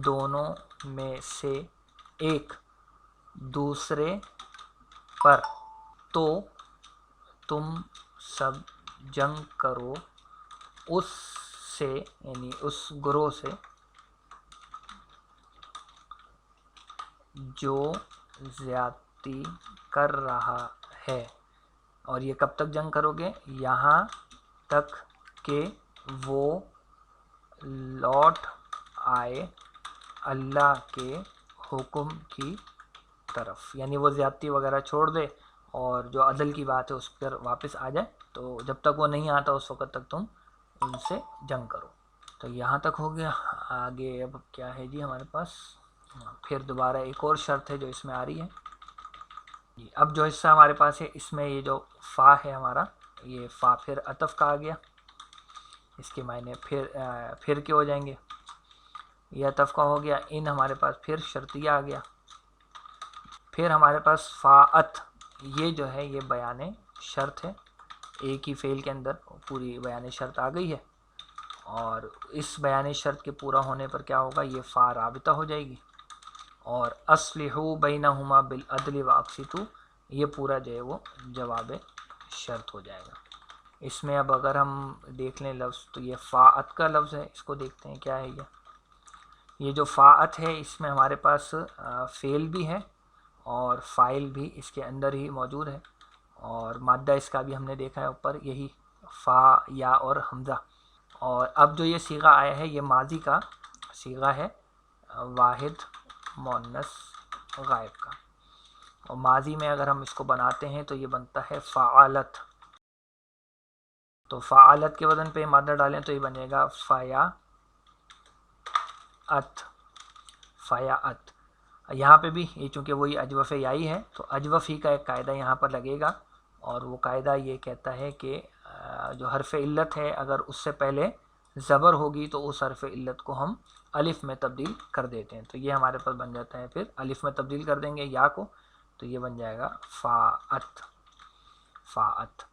دونوں میں سے ایک دوسرے پر تو تم سب جنگ کرو اس سے، یعنی اس گروہ سے جو زیادتی کر رہا ہے. اور یہ کب تک جنگ کرو گے؟ یہاں تک کہ وہ لوٹ آئے اللہ کے حکم کی طرف، یعنی وہ زیادتی وغیرہ چھوڑ دے اور جو عدل کی بات ہے اس پر واپس آ جائے. تو جب تک وہ نہیں آتا اس وقت تک تم ان سے جنگ کرو. تو یہاں تک ہو گیا. آگے اب کیا ہے جی ہمارے پاس؟ پھر دوبارہ ایک اور شرط ہے جو اس میں آ رہی ہے. اب جو حصہ ہمارے پاس ہے اس میں یہ جو فا ہے ہمارا، یہ فا پھر عطف کا آ گیا، اس کے معنی پھر کے ہو جائیں گے، یہ عطف کا ہو گیا، ان ہمارے پاس پھر شرطیہ آ گیا، پھر ہمارے پاس فاعت، یہ جو ہے یہ بیان شرط ہے، ایک ہی فعل کے اندر پوری بیان شرط آ گئی ہے، اور اس بیان شرط کے پورا ہونے پر کیا ہوگا، یہ فا رابطہ ہو جائے گی، اور اصلحوا بینہما بالعدل واقسطوا، یہ پورا جو ہے وہ جواب شرط ہو جائے گا۔ اس میں اب اگر ہم دیکھ لیں لفظ، تو یہ فاعت کا لفظ ہے، اس کو دیکھتے ہیں کیا ہے یہ جو فاعت ہے اس میں ہمارے پاس فعل بھی ہے اور فاعل بھی اس کے اندر ہی موجود ہے، اور مادہ اس کا بھی ہم نے دیکھا ہے اوپر، یہی فا یا اور حمزہ، اور اب جو یہ صیغہ آیا ہے یہ ماضی کا صیغہ ہے، واحد مؤنث غائب کا، اور ماضی میں اگر ہم اس کو بناتے ہیں تو یہ بنتا ہے فعالت، تو فعالت کے وزن پہ مادہ ڈالیں تو یہ بنے گا فیاعت، فیاعت۔ یہاں پہ بھی یہ چونکہ وہی اجوف یائی ہے تو اجوف ہی کا ایک قاعدہ یہاں پر لگے گا، اور وہ قاعدہ یہ کہتا ہے کہ جو حرف علت ہے اگر اس سے پہلے زبر ہوگی تو اس حرف علت کو ہم الف میں تبدیل کر دیتے ہیں، تو یہ ہمارے پاس بن جاتا ہے، پھر الف میں تبدیل کر دیں گے یا کو، تو یہ بن جائے گا فاعت، فاعت۔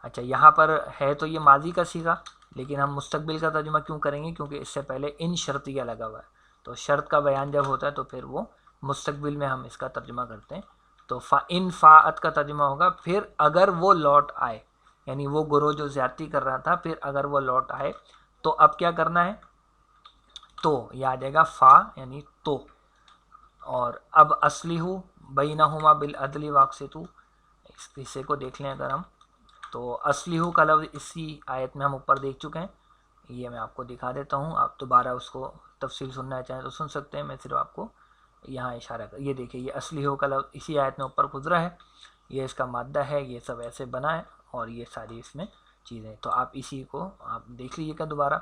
اچھا یہاں پر ہے تو یہ ماضی کا صیغہ، لیکن ہم مستقبل کا ترجمہ کیوں کریں گے، کیونکہ اس سے پہلے ان شرطیہ لگا ہوا ہے، تو شرط کا بیان جب ہوتا ہے تو پھر وہ مستقبل میں ہم اس کا ترجمہ کرتے ہیں، تو ان فاعت کا ترجمہ ہوگا پھر اگر وہ لوٹ آئے، یعنی وہ گروہ جو زیادتی کر رہا تھا پھر اگر وہ لوٹ آئے تو اب کیا کرنا ہے، تو یہ آ جائے گا فا یعنی تو، اور اب اصلحوا بینہما بالعدل واقسطوا، اس حصے کو دیکھ لیں اگر ہم، تو اصلحوا کا لفظ اسی آیت میں ہم اوپر دیکھ چکے ہیں، یہ میں آپ کو دکھا دیتا ہوں، آپ دوبارہ اس کو تفصیل سننا چاہیں تو سن سکتے ہیں، میں صرف آپ کو یہاں اشارہ کر، یہ دیکھیں یہ اصلحوا کا لفظ اسی آیت میں اوپر گزرا ہے، یہ اس کا مادہ ہے، یہ سب ایسے بنا ہے، اور یہ ساری اس میں چیزیں، تو آپ اسی کو آپ دیکھ لیجیے گا دوبارہ،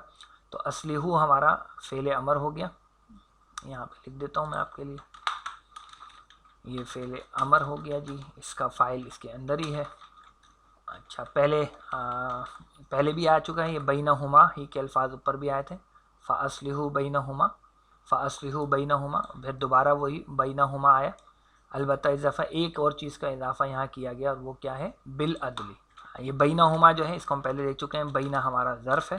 تو اصلحوا ہمارا فعل امر ہو گیا، یہاں پہ لکھ دیتا ہوں میں آپ کے لیے، یہ فعل امر ہو گیا جی، اس کا فاعل اس کے اندر ہی ہے۔ اچھا پہلے بھی آ چکا ہے یہ بینہما ہی کے الفاظ اوپر بھی آئے تھے، فاصلحوا بینہما، فاصلحوا بینہما، پھر دوبارہ وہی بینہما آیا، البتہ اضافہ ایک اور چیز کا اضافہ یہاں کیا گیا، اور وہ کیا ہے، بالعدل، یہ بینہما جو ہے اس کو ہم پہلے دیکھ چکے ہیں، بینہ ہمارا ظرف ہے،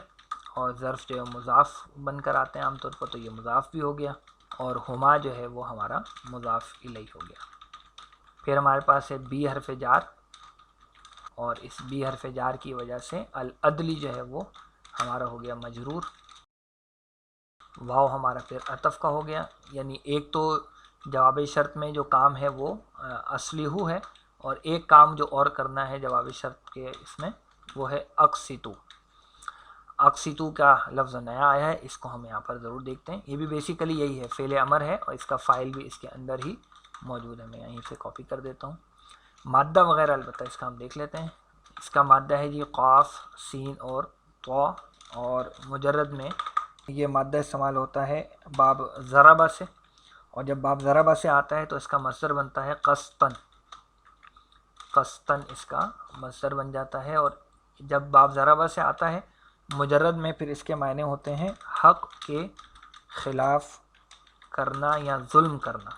اور ظرف جو ہے مضاف بن کر آتے ہیں عام طور پر، تو یہ مضاف بھی ہو گیا، اور ہما جو ہے وہ ہمارا مضاف الیہ ہو گیا۔ پھر ہمارے پاس ہے بی حرف جار، اور اس بی حرف جار کی وجہ سے العدلی جو ہے وہ ہمارا ہو گیا مجرور، واو ہمارا پھر عطف کا ہو گیا، یعنی ایک تو جواب شرط میں جو کام ہے وہ اصلحوا ہے، اور ایک کام جو اور کرنا ہے جواب شرط کے اس میں وہ ہے اقسطوا، اقسطوا کا لفظ نیا آیا ہے، اس کو ہم یہاں پر ضرور دیکھتے ہیں، یہ بھی بیسیکلی یہی ہے، فعل امر ہے اور اس کا فاعل بھی اس کے اندر ہی موجود ہے، میں یہیں سے کاپی کر دیتا ہوں، مادہ وغیرہ البتہ اس کا ہم دیکھ لیتے ہیں، اس کا مادہ ہے جی قاف، سین اور طا، اور مجرد میں یہ مادہ استعمال ہوتا ہے باب ضربہ سے، اور جب باب ضربہ سے آتا ہے تو اس کا مصدر بنتا ہے قسطن، قسطن اس کا مصدر بن جاتا ہے، اور جب باب ضربہ سے آتا ہے مجرد میں پھر اس کے معنی ہوتے ہیں حق کے خلاف کرنا یا ظلم کرنا۔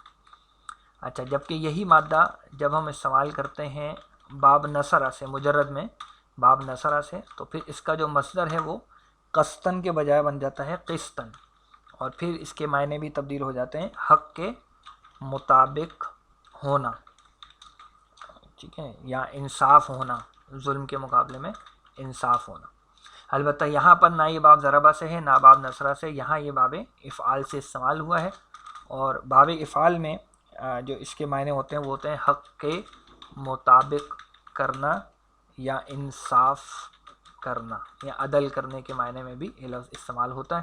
اچھا جبکہ یہی مادہ جب ہم استعمال کرتے ہیں باب نصرہ سے، مجرد میں باب نصرہ سے، تو پھر اس کا جو مصدر ہے وہ قسطن کے بجائے بن جاتا ہے قسطن، اور پھر اس کے معنی بھی تبدیل ہو جاتے ہیں حق کے مطابق ہونا، ٹھیک ہے، یا انصاف ہونا، ظلم کے مقابلے میں انصاف ہونا۔ البتہ یہاں پر نہ یہ باب ضربہ سے ہے نہ باب نصرہ سے، یہاں یہ باب افعال سے استعمال ہوا ہے، اور باب افعال میں جو اس کے معنی ہوتے ہیں وہ ہوتے ہیں حق کے مطابق کرنا یا انصاف کرنا یا عدل کرنے کے معنی میں بھی یہ لفظ استعمال ہوتا ہے،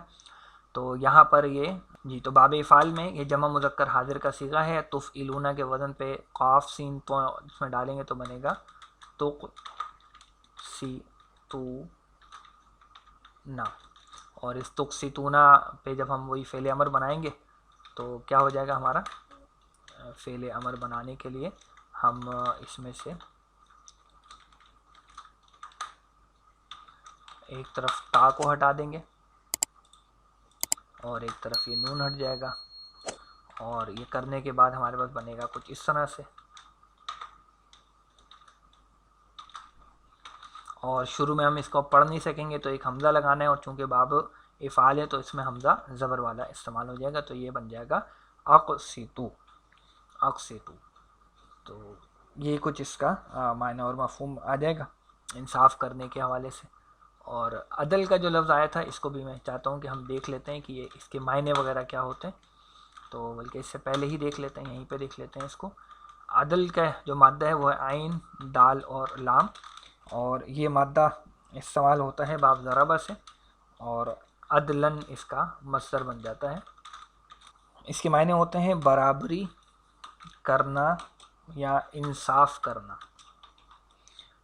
تو یہاں پر یہ جی، تو باب افعال میں یہ جمع مذکر حاضر کا صیغہ ہے، تفعلون کے وزن پہ قاف سین تو اس میں ڈالیں گے تو بنے گا تقسطون، اور اس تقسطون پہ جب ہم وہی فعل امر بنائیں گے تو کیا ہو جائے گا، ہمارا فعل امر بنانے کے لیے ہم اس میں سے ایک طرف تا کو ہٹا دیں گے اور ایک طرف یہ نون ہٹ جائے گا، اور یہ کرنے کے بعد ہمارے پاس بنے گا کچھ اس طرح سے. اور شروع میں ہم اس کو پڑھ نہیں سکیں گے تو ایک حمزہ لگانا ہے، اور چونکہ باب افعال ہے تو اس میں حمزہ زبر والا استعمال ہو جائے گا، تو یہ بن جائے گا اقسطو. اقسطو. تو یہ کچھ اس کا معنی اور مفہوم آ جائے گا انصاف کرنے کے حوالے سے. اور عدل کا جو لفظ آیا تھا اس کو بھی میں چاہتا ہوں کہ ہم دیکھ لیتے ہیں کہ یہ اس کے معنی وغیرہ کیا ہوتے ہیں، تو بلکہ اس سے پہلے ہی دیکھ لیتے ہیں، یہیں پہ دیکھ لیتے ہیں اس کو. عدل کا جو مادہ ہے وہ ہے عین، دال اور لام، اور یہ مادہ استعمال ہوتا ہے باب ضربہ سے، اور عدلن اس کا مصدر بن جاتا ہے. اس کے معنی ہوتے ہیں برابری کرنا یا انصاف کرنا.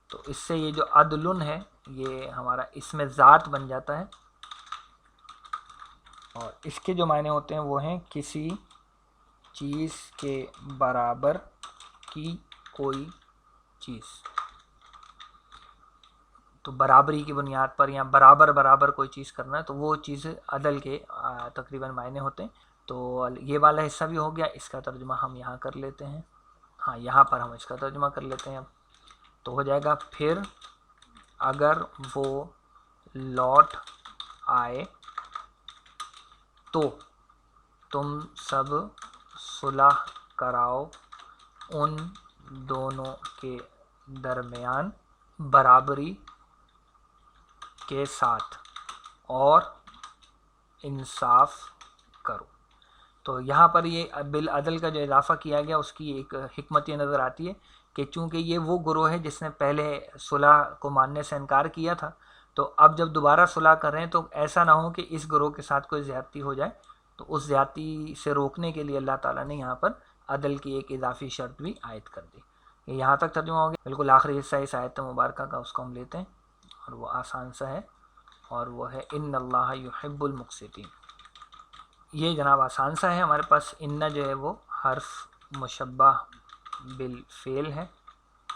تو اس سے یہ جو عدلن ہے یہ ہمارا اس میں ذات بن جاتا ہے، اور اس کے جو معنی ہوتے ہیں وہ ہیں کسی چیز کے برابر کی کوئی چیز. تو برابری کی بنیاد پر یا برابر برابر کوئی چیز کرنا ہے تو وہ چیز عدل کے تقریباً معنی ہوتے ہیں. تو یہ والا حصہ بھی ہو گیا، اس کا ترجمہ ہم یہاں کر لیتے ہیں. ہاں یہاں پر ہم اس کا ترجمہ کر لیتے ہیں. تو ہو جائے گا پھر اگر وہ لوٹ آئے تو تم سب صلح کراؤ ان دونوں کے درمیان برابری کے ساتھ اور انصاف کرو. تو یہاں پر یہ بالعدل کا جو اضافہ کیا گیا اس کی ایک حکمت یہ نظر آتی ہے کہ چونکہ یہ وہ گروہ ہے جس نے پہلے صلح کو ماننے سے انکار کیا تھا، تو اب جب دوبارہ صلح کر رہے ہیں تو ایسا نہ ہو کہ اس گروہ کے ساتھ کوئی زیادتی ہو جائے، تو اس زیادتی سے روکنے کے لیے اللہ تعالیٰ نے یہاں پر عدل کی ایک اضافی شرط بھی عائد کر دی. یہ یہاں تک ترجمہ ہو گیا. بالکل آخری حصہ اس آیت مبارکہ کا اس کو ہم لیتے ہیں، اور وہ آسان سا ہے، اور وہ ہے ان اللہ یحب المقسطین. یہ جناب آسان سا ہے. ہمارے پاس ان جو ہے وہ حرف مشبہ بالفعل ہے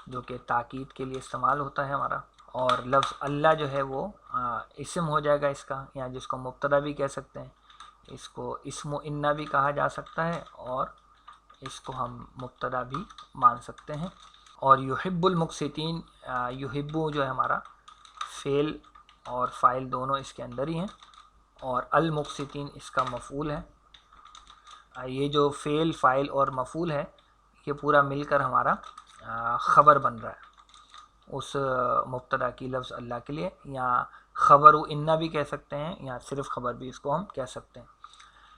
جو کہ تاکید کے لیے استعمال ہوتا ہے ہمارا، اور لفظ اللہ جو ہے وہ اسم ہو جائے گا اس کا، یا جس کو مبتدا بھی کہہ سکتے ہیں، اس کو اسم و انہ بھی کہا جا سکتا ہے، اور اس کو ہم مبتدا بھی مان سکتے ہیں. اور یحب المقسطین، یحبو جو ہے ہمارا فعل اور فاعل دونوں اس کے اندر ہی ہیں، اور المقسطین اس کا مفعول ہے. یہ جو فعل فاعل اور مفعول ہے یہ پورا مل کر ہمارا خبر بن رہا ہے اس مبتدا کی لفظ اللہ کے لیے، یا خبر و انہ بھی کہہ سکتے ہیں، یا صرف خبر بھی اس کو ہم کہہ سکتے ہیں.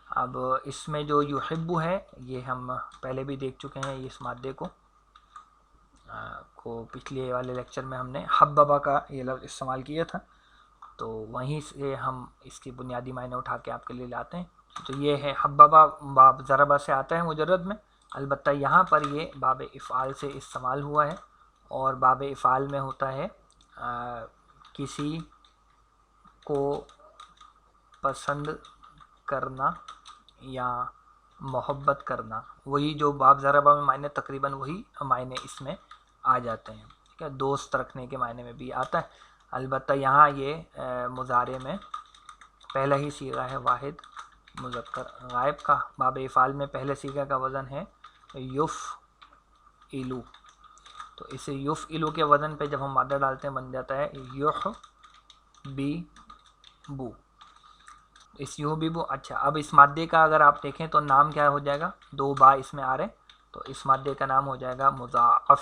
اب اس میں جو یحب ہے یہ ہم پہلے بھی دیکھ چکے ہیں، اس مادے کو پچھلے والے لیکچر میں ہم نے حببہ کا یہ لفظ استعمال کیا تھا، تو وہیں سے ہم اس کی بنیادی معنی اٹھا کے آپ کے لیے لاتے ہیں. تو یہ ہے حببہ باب ضربہ سے آتا ہے مجرد میں، البتہ یہاں پر یہ باب افعال سے استعمال ہوا ہے، اور باب افعال میں ہوتا ہے کسی کو پسند کرنا یا محبت کرنا. وہی جو باب ضربہ میں معنی تقریباً وہی معنی اس میں آ جاتے ہیں. ٹھیک ہے، دوست رکھنے کے معنی میں بھی آتا ہے، البتہ یہاں یہ مضارع میں پہلا ہی صیغہ ہے واحد مذکر غائب کا. باب افعال میں پہلے صیغہ کا وزن ہے یفعلو، تو اسے یفعلو کے وزن پہ جب ہم مادہ ڈالتے ہیں بن جاتا ہے یحببو. اس یحببو. اچھا، اب اس مادے کا اگر آپ دیکھیں تو نام کیا ہو جائے گا، دو با اس میں آ رہے ہیں، تو اس مادے کا نام ہو جائے گا مضاعف.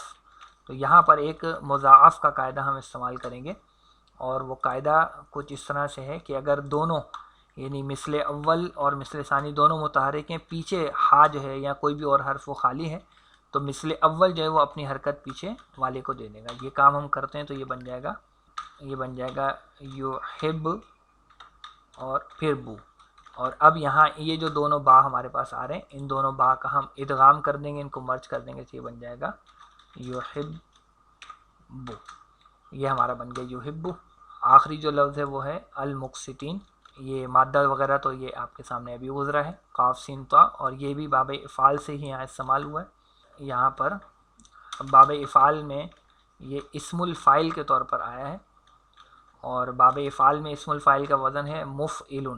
تو یہاں پر ایک مضاعف کا قاعدہ ہم استعمال کریں گے، اور وہ قاعدہ کچھ اس طرح سے ہے کہ اگر دونوں یعنی مثل اول اور مثل ثانی دونوں متحرک ہیں، پیچھے ہا جو ہے یا کوئی بھی اور حرف وہ خالی ہے، تو مثل اول جو ہے وہ اپنی حرکت پیچھے والے کو دے دے گا. یہ کام ہم کرتے ہیں تو یہ بن جائے گا یحب اور پھر بو. اور اب یہاں یہ جو دونوں با ہمارے پاس آ رہے ہیں، ان دونوں با کا ہم ادغام کر دیں گے، ان کو مرج کر دیں گے، تو یہ بن جائے گا یحبو. یہ ہمارا بن گیا یحبو. آخری جو لفظ ہے وہ ہے المقسطین. یہ مادہ وغیرہ تو یہ آپ کے سامنے ابھی گزرا ہے، قاف سین طا، اور یہ بھی باب افعال سے ہی یہاں استعمال ہوا ہے. یہاں پر باب افعال میں یہ اسم الفاعل کے طور پر آیا ہے، اور باب افعال میں اسم الفاعل کا وزن ہے مفعلن،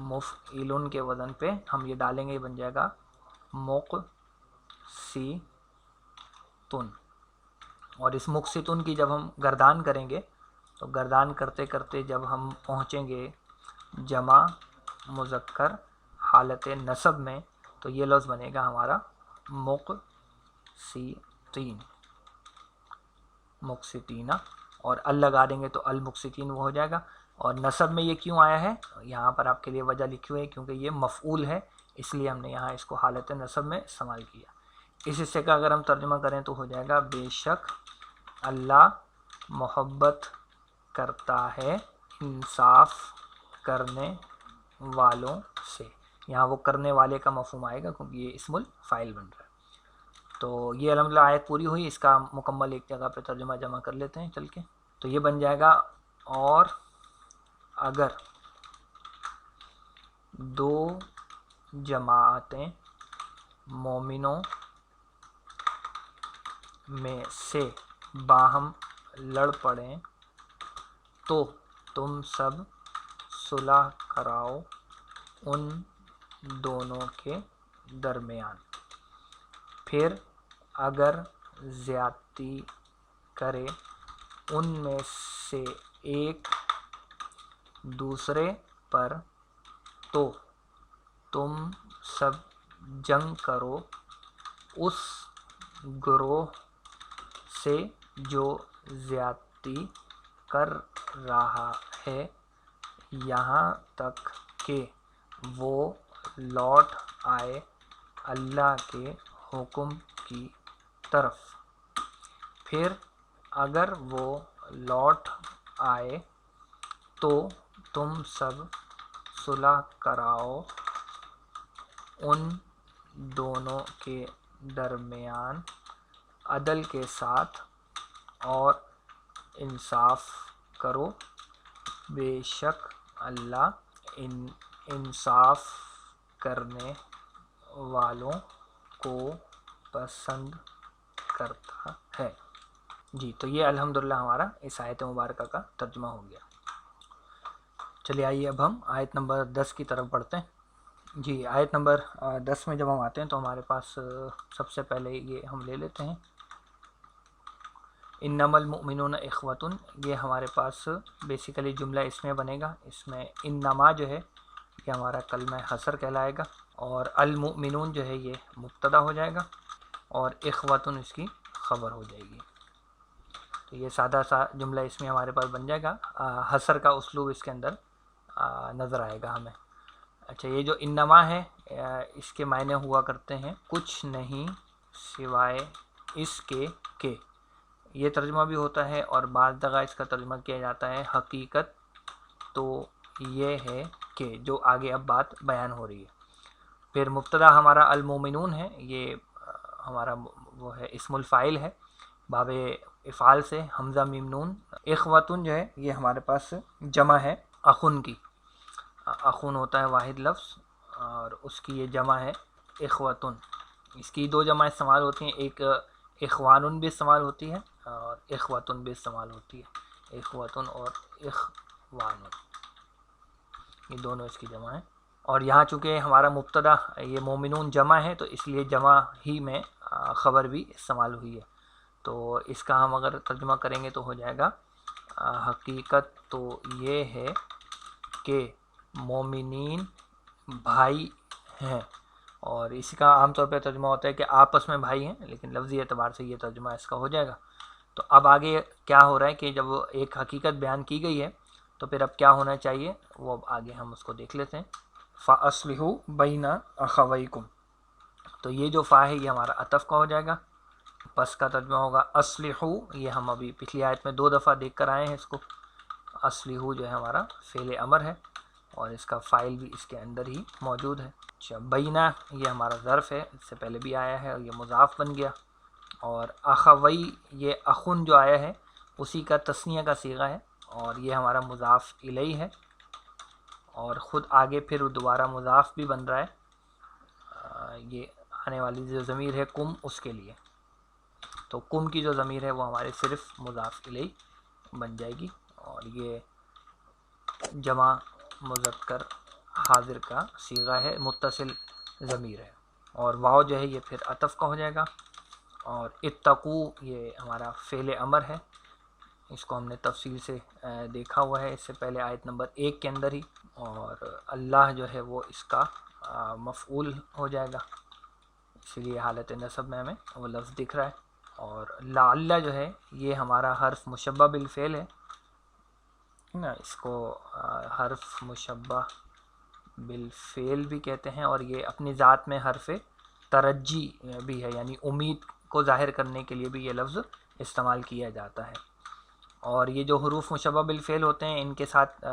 مفعلن کے وزن پہ ہم یہ ڈالیں گے، یہ بن جائے گا مقسطن۔ اور اس مقسطن کی جب ہم گردان کریں گے تو گردان کرتے کرتے جب ہم پہنچیں گے جمع مذکر حالت نصب میں تو یہ لفظ بنے گا ہمارا مقسطین، مقسطینہ، اور ال لگا دیں گے تو المقسطین وہ ہو جائے گا۔ اور نصب میں یہ کیوں آیا ہے یہاں پر آپ کے لیے وجہ لکھی ہوئی ہے، کیونکہ یہ مفعول ہے، اس لیے ہم نے یہاں اس کو حالت نصب میں استعمال کیا۔ اس حصے کا اگر ہم ترجمہ کریں تو ہو جائے گا بے شک اللہ محبت کرتا ہے انصاف کرنے والوں سے۔ یہاں وہ کرنے والے کا مفہوم آئے گا کیونکہ یہ اسم الفاعل بن رہا ہے۔ تو یہ الحمدللہ آیت پوری ہوئی، اس کا مکمل ایک جگہ پہ ترجمہ جمع کر لیتے ہیں چل کے۔ تو یہ بن جائے گا اور اگر دو جماعتیں مومنوں میں سے باہم لڑ پڑیں تو تم سب صلح کراؤ ان دونوں کے درمیان، پھر اگر زیادتی کرے ان میں سے ایک دوسرے پر تو تم سب جنگ کرو اس گروہ سے جو زیادتی کر رہا ہے یہاں تک کہ وہ لوٹ آئے اللہ کے حکم کی طرف، پھر اگر وہ لوٹ آئے تو تم سب صلح کراؤ ان دونوں کے درمیان عدل کے ساتھ اور انصاف کرو، بے شک اللہ انصاف کرنے والوں کو پسند کرتا ہے۔ جی تو یہ الحمدللہ ہمارا اس آیت مبارکہ کا ترجمہ ہو گیا۔ چلیے آئیے اب ہم آیت نمبر 10 کی طرف بڑھتے ہیں۔ جی آیت نمبر 10 میں جب ہم آتے ہیں تو ہمارے پاس سب سے پہلے یہ ہم لے لیتے ہیں انما المؤمنون اخوۃ، یہ ہمارے پاس بیسیکلی جملہ اسمیہ بنے گا۔ اس میں انما جو ہے یہ ہمارا کلمہ حصر کہلائے گا، اور المؤمنون جو ہے یہ مبتدا ہو جائے گا، اور اخوۃ اس کی خبر ہو جائے گی۔ تو یہ سادہ سا جملہ اسمیہ ہمارے پاس بن جائے گا، حصر کا اسلوب اس کے اندر نظر آئے گا ہمیں۔ اچھا یہ جو انما ہے اس کے معنی ہوا کرتے ہیں کچھ نہیں سوائے اس کے کہ، یہ ترجمہ بھی ہوتا ہے، اور بعض جگہ اس کا ترجمہ کیا جاتا ہے حقیقت تو یہ ہے کہ، جو آگے اب بات بیان ہو رہی ہے۔ پھر مبتدا ہمارا المومنون ہے، یہ ہمارا وہ ہے اسم الفاعل ہے، باب افعال سے حمزہ میم نون۔ اخوتن جو ہے یہ ہمارے پاس جمع ہے اخن کی، اخن ہوتا ہے واحد لفظ اور اس کی یہ جمع ہے اخوتن۔ اس کی دو جمع استعمال ہوتی ہیں، ایک اخوانن بھی استعمال ہوتی ہے اور اخوتن بھی استعمال ہوتی ہے، اخوتن اور اخوانن یہ دونوں اس کی جمع ہیں۔ اور یہاں چونکہ ہمارا مبتدا یہ مومنون جمع ہے تو اس لیے جمع ہی میں خبر بھی استعمال ہوئی ہے، تو اس کا ہم اگر ترجمہ کریں گے تو ہو جائے گا حقیقت تو یہ ہے کہ مومنین بھائی ہیں، اور اسی کا عام طور پہ ترجمہ ہوتا ہے کہ آپس میں بھائی ہیں، لیکن لفظی اعتبار سے یہ ترجمہ اس کا ہو جائے گا۔ تو اب آگے کیا ہو رہا ہے کہ جب ایک حقیقت بیان کی گئی ہے تو پھر اب کیا ہونا چاہیے وہ اب آگے ہم اس کو دیکھ لیتے ہیں۔ فَأَصْلِحُوا بَيْنَ أَخَوَيْكُمْ، تو یہ جو فا ہے یہ ہمارا عطف کا ہو جائے گا، پس کا ترجمہ ہوگا اصلحوا، یہ ہم ابھی پچھلی آیت میں 2 دفعہ دیکھ کر آئے ہیں اس کو۔ اصلحوا جو ہے ہمارا فعل امر ہے اور اس کا فاعل بھی اس کے اندر ہی موجود ہے۔ اچھا بینہ یہ ہمارا ظرف ہے، اس سے پہلے بھی آیا ہے اور یہ مضاف بن گیا، اور اخوی یہ اخن جو آیا ہے اسی کا تثنیہ کا صیغہ ہے اور یہ ہمارا مضاف الیہ ہے، اور خود آگے پھر دوبارہ مضاف بھی بن رہا ہے، یہ آنے والی جو ضمیر ہے کم اس کے لیے۔ تو کم کی جو ضمیر ہے وہ ہمارے صرف مضاف الیہ بن جائے گی، اور یہ جمع مذکر حاضر کا صیغہ ہے، متصل ضمیر ہے، اور واو جو ہے یہ پھر عطف کا ہو جائے گا، اور اتقو یہ ہمارا فعل امر ہے، اس کو ہم نے تفصیل سے دیکھا ہوا ہے اس سے پہلے آیت نمبر 1 کے اندر ہی، اور اللہ جو ہے وہ اس کا مفعول ہو جائے گا، اسی لیے حالت نصب میں ہمیں وہ لفظ دکھ رہا ہے، اور لعل جو ہے یہ ہمارا حرف مشبہ بالفعل ہے نا، اس کو حرف مشبہ بالفعل بھی کہتے ہیں، اور یہ اپنی ذات میں حرف ترجی بھی ہے، یعنی امید کو ظاہر کرنے کے لیے بھی یہ لفظ استعمال کیا جاتا ہے۔ اور یہ جو حروف مشبہ بالفعل ہوتے ہیں ان کے ساتھ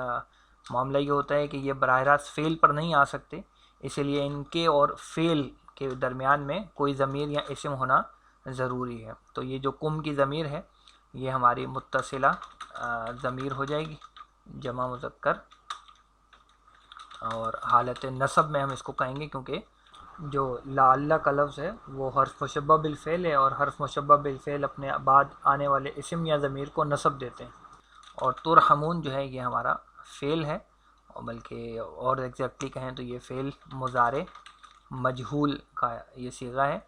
معاملہ یہ ہوتا ہے کہ یہ براہ راست فعل پر نہیں آ سکتے، اسی لیے ان کے اور فعل کے درمیان میں کوئی ضمیر یا اسم ہونا ضروری ہے۔ تو یہ جو کم کی ضمیر ہے یہ ہماری متصلہ ضمیر ہو جائے گی، جمع مذکر، اور حالت نصب میں ہم اس کو کہیں گے کیونکہ جو لعل کا لفظ ہے وہ حرف مشبہ بالفعل ہے، اور حرف مشبہ بالفعل اپنے بعد آنے والے اسم یا ضمیر کو نصب دیتے ہیں، اور ترحمون جو ہے یہ ہمارا فعل ہے، اور بلکہ اور ایگزیکٹلی کہیں تو یہ فعل مضارع مجہول کا یہ صیغہ ہے،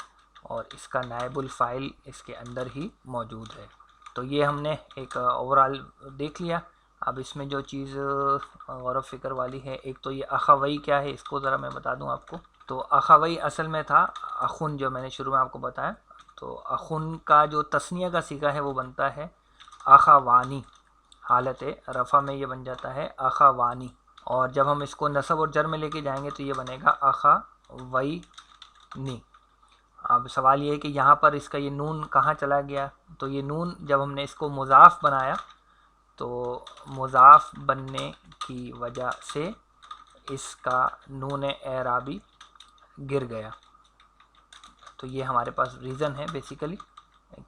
اور اس کا نائب الفاعل اس کے اندر ہی موجود ہے۔ تو یہ ہم نے ایک اوورال دیکھ لیا۔ اب اس میں جو چیز غور و فکر والی ہے، ایک تو یہ اخوئی کیا ہے اس کو ذرا میں بتا دوں آپ کو۔ تو اخوئی اصل میں تھا اخن، جو میں نے شروع میں آپ کو بتایا، تو اخن کا جو تثنیہ کا صیغہ ہے وہ بنتا ہے اخوانی، حالت رفع میں یہ بن جاتا ہے اخوانی، اور جب ہم اس کو نصب اور جر میں لے کے جائیں گے تو یہ بنے گا اخوینی۔ اب سوال یہ ہے کہ یہاں پر اس کا یہ نون کہاں چلا گیا؟ تو یہ نون جب ہم نے اس کو مضاف بنایا تو مضاف بننے کی وجہ سے اس کا نون اعرابی گر گیا، تو یہ ہمارے پاس ریزن ہے بیسیکلی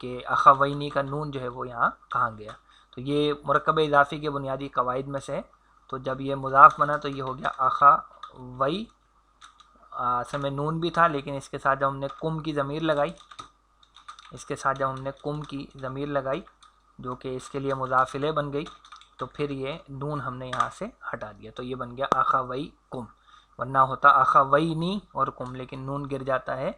کہ اخوینی کا نون جو ہے وہ یہاں کہاں گیا۔ تو یہ مرکب اضافی کے بنیادی قواعد میں سے ہے، تو جب یہ مضاف بنا تو یہ ہو گیا اخوئی، اصل میں نون بھی تھا لیکن اس کے ساتھ جب ہم نے کم کی ضمیر لگائی، جو کہ اس کے لیے مضاف الیہ بن گئی، تو پھر یہ نون ہم نے یہاں سے ہٹا دیا، تو یہ بن گیا اخوئی کم، ورنہ ہوتا اخوینی اور کم، لیکن نون گر جاتا ہے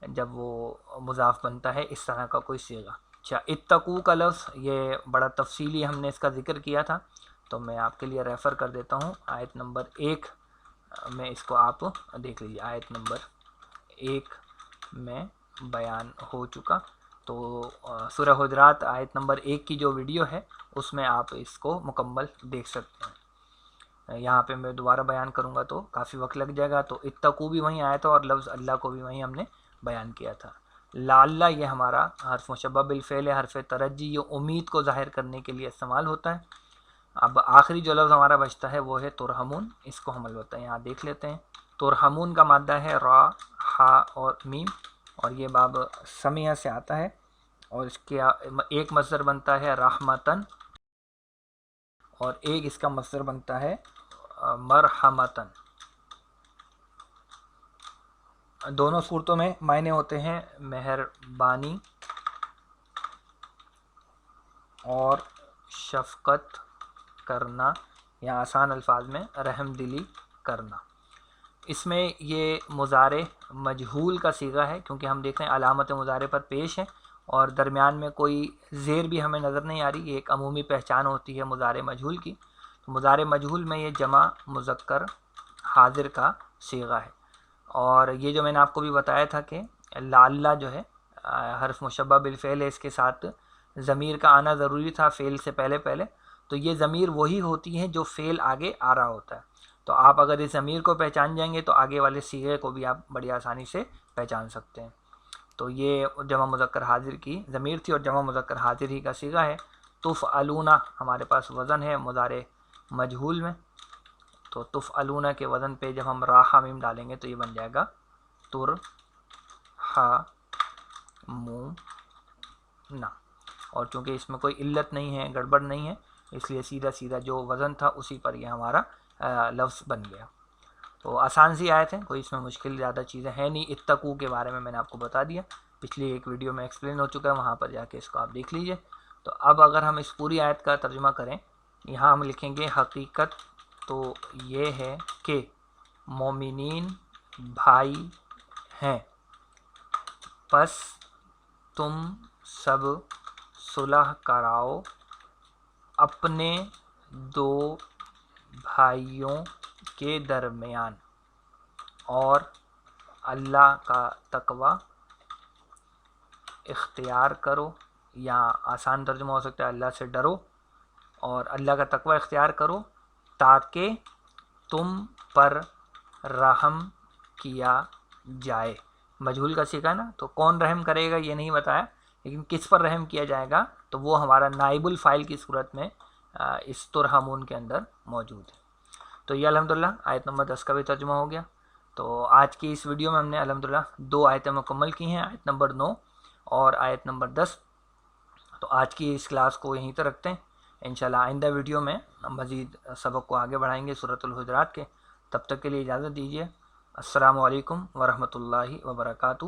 جب وہ مضاف بنتا ہے اس طرح کا کوئی صیغہ۔ اچھا، اتقو کا لفظ یہ بڑا تفصیلی ہم نے اس کا ذکر کیا تھا، تو میں آپ کے لیے ریفر کر دیتا ہوں آیت نمبر 1 میں، اس کو آپ دیکھ لیجیے، آیت نمبر 1 میں بیان ہو چکا۔ تو سورہ حجرات آیت نمبر 1 کی جو ویڈیو ہے اس میں آپ اس کو مکمل دیکھ سکتے ہیں، یہاں پہ میں دوبارہ بیان کروں گا تو کافی وقت لگ جائے گا۔ تو اتقو بھی وہیں آیا تھا اور لفظ اللہ کو بھی وہیں ہم نے بیان کیا تھا۔ لعل یہ ہمارا حرف مشبہ بالفعل ہے، حرف ترجی، یہ امید کو ظاہر کرنے کے لیے استعمال ہوتا ہے۔ اب آخری جو لفظ ہمارا بچتا ہے وہ ہے ترحمون، اس کو ہم البتہ یہاں دیکھ لیتے ہیں۔ ترحمون کا مادہ ہے را، ہا اور میم، اور یہ باب سمیہ سے آتا ہے، اور اس کے ایک مصدر بنتا ہے رحمتن، اور ایک اس کا مصدر بنتا ہے مرحمتن۔ دونوں صورتوں میں معنی ہوتے ہیں مہربانی اور شفقت کرنا، یا آسان الفاظ میں رحم دلی کرنا۔ اس میں یہ مضارع مجہول کا صیغہ ہے، کیونکہ ہم دیکھ رہے ہیں علامت مضارع پر پیش ہے اور درمیان میں کوئی زیر بھی ہمیں نظر نہیں آ رہی، یہ ایک عمومی پہچان ہوتی ہے مضارع مجہول کی۔ تو مضارع مجہول میں یہ جمع مذکر حاضر کا صیغہ ہے، اور یہ جو میں نے آپ کو بھی بتایا تھا کہ لعل جو ہے حرف مشبہ بالفعل ہے، اس کے ساتھ ضمیر کا آنا ضروری تھا فعل سے پہلے، تو یہ ضمیر وہی ہوتی ہے جو فعل آگے آ رہا ہوتا ہے، تو آپ اگر اس ضمیر کو پہچان جائیں گے تو آگے والے صیغے کو بھی آپ بڑی آسانی سے پہچان سکتے ہیں۔ تو یہ جمع مذکر حاضر کی ضمیر تھی اور جمع مذکر حاضر ہی کا صیغہ ہے۔ تفعلون ہمارے پاس وزن ہے مضارع مجہول میں، تو تفعلون کے وزن پہ جب ہم راہ میم ڈالیں گے تو یہ بن جائے گا ترحمون، اور چونکہ اس میں کوئی علت نہیں ہے، گڑبڑ نہیں ہے، اس لیے سیدھا جو وزن تھا اسی پر یہ ہمارا لفظ بن گیا۔ تو آسان سی آیت ہے، کوئی اس میں مشکل زیادہ چیزیں ہیں نہیں۔ اتقو کے بارے میں نے آپ کو بتا دیا۔ پچھلی ایک ویڈیو میں ایکسپلین ہو چکا ہے، وہاں پر جا کے اس کو آپ دیکھ لیجئے۔ تو اب اگر ہم اس پوری آیت کا ترجمہ کریں، یہاں ہم لکھیں گے حقیقت تو یہ ہے کہ مومنین بھائی ہیں، پس تم سب صلح کراؤ اپنے دو بھائیوں کے درمیان، اور اللہ کا تقوی اختیار کرو، یا آسان ترجمہ ہو سکتا ہے اللہ سے ڈرو اور اللہ کا تقوی اختیار کرو تاکہ تم پر رحم کیا جائے۔ مجہول کا سیکھا نا، تو کون رحم کرے گا یہ نہیں بتایا، لیکن کس پر رحم کیا جائے گا تو وہ ہمارا نائب الفاعل کی صورت میں اس ترحمون کے اندر موجود ہے۔ تو یہ الحمدللہ آیت نمبر 10 کا بھی ترجمہ ہو گیا۔ تو آج کی اس ویڈیو میں ہم نے الحمدللہ 2 آیتیں مکمل کی ہیں، آیت نمبر 9 اور آیت نمبر 10۔ تو آج کی اس کلاس کو یہیں تک رکھتے ہیں، انشاءاللہ آئندہ ویڈیو میں ہم مزید سبق کو آگے بڑھائیں گے سورۃ الحجرات کے۔ تب تک کے لیے اجازت دیجیے۔ السلام علیکم ورحمۃ اللہ وبرکاتہ۔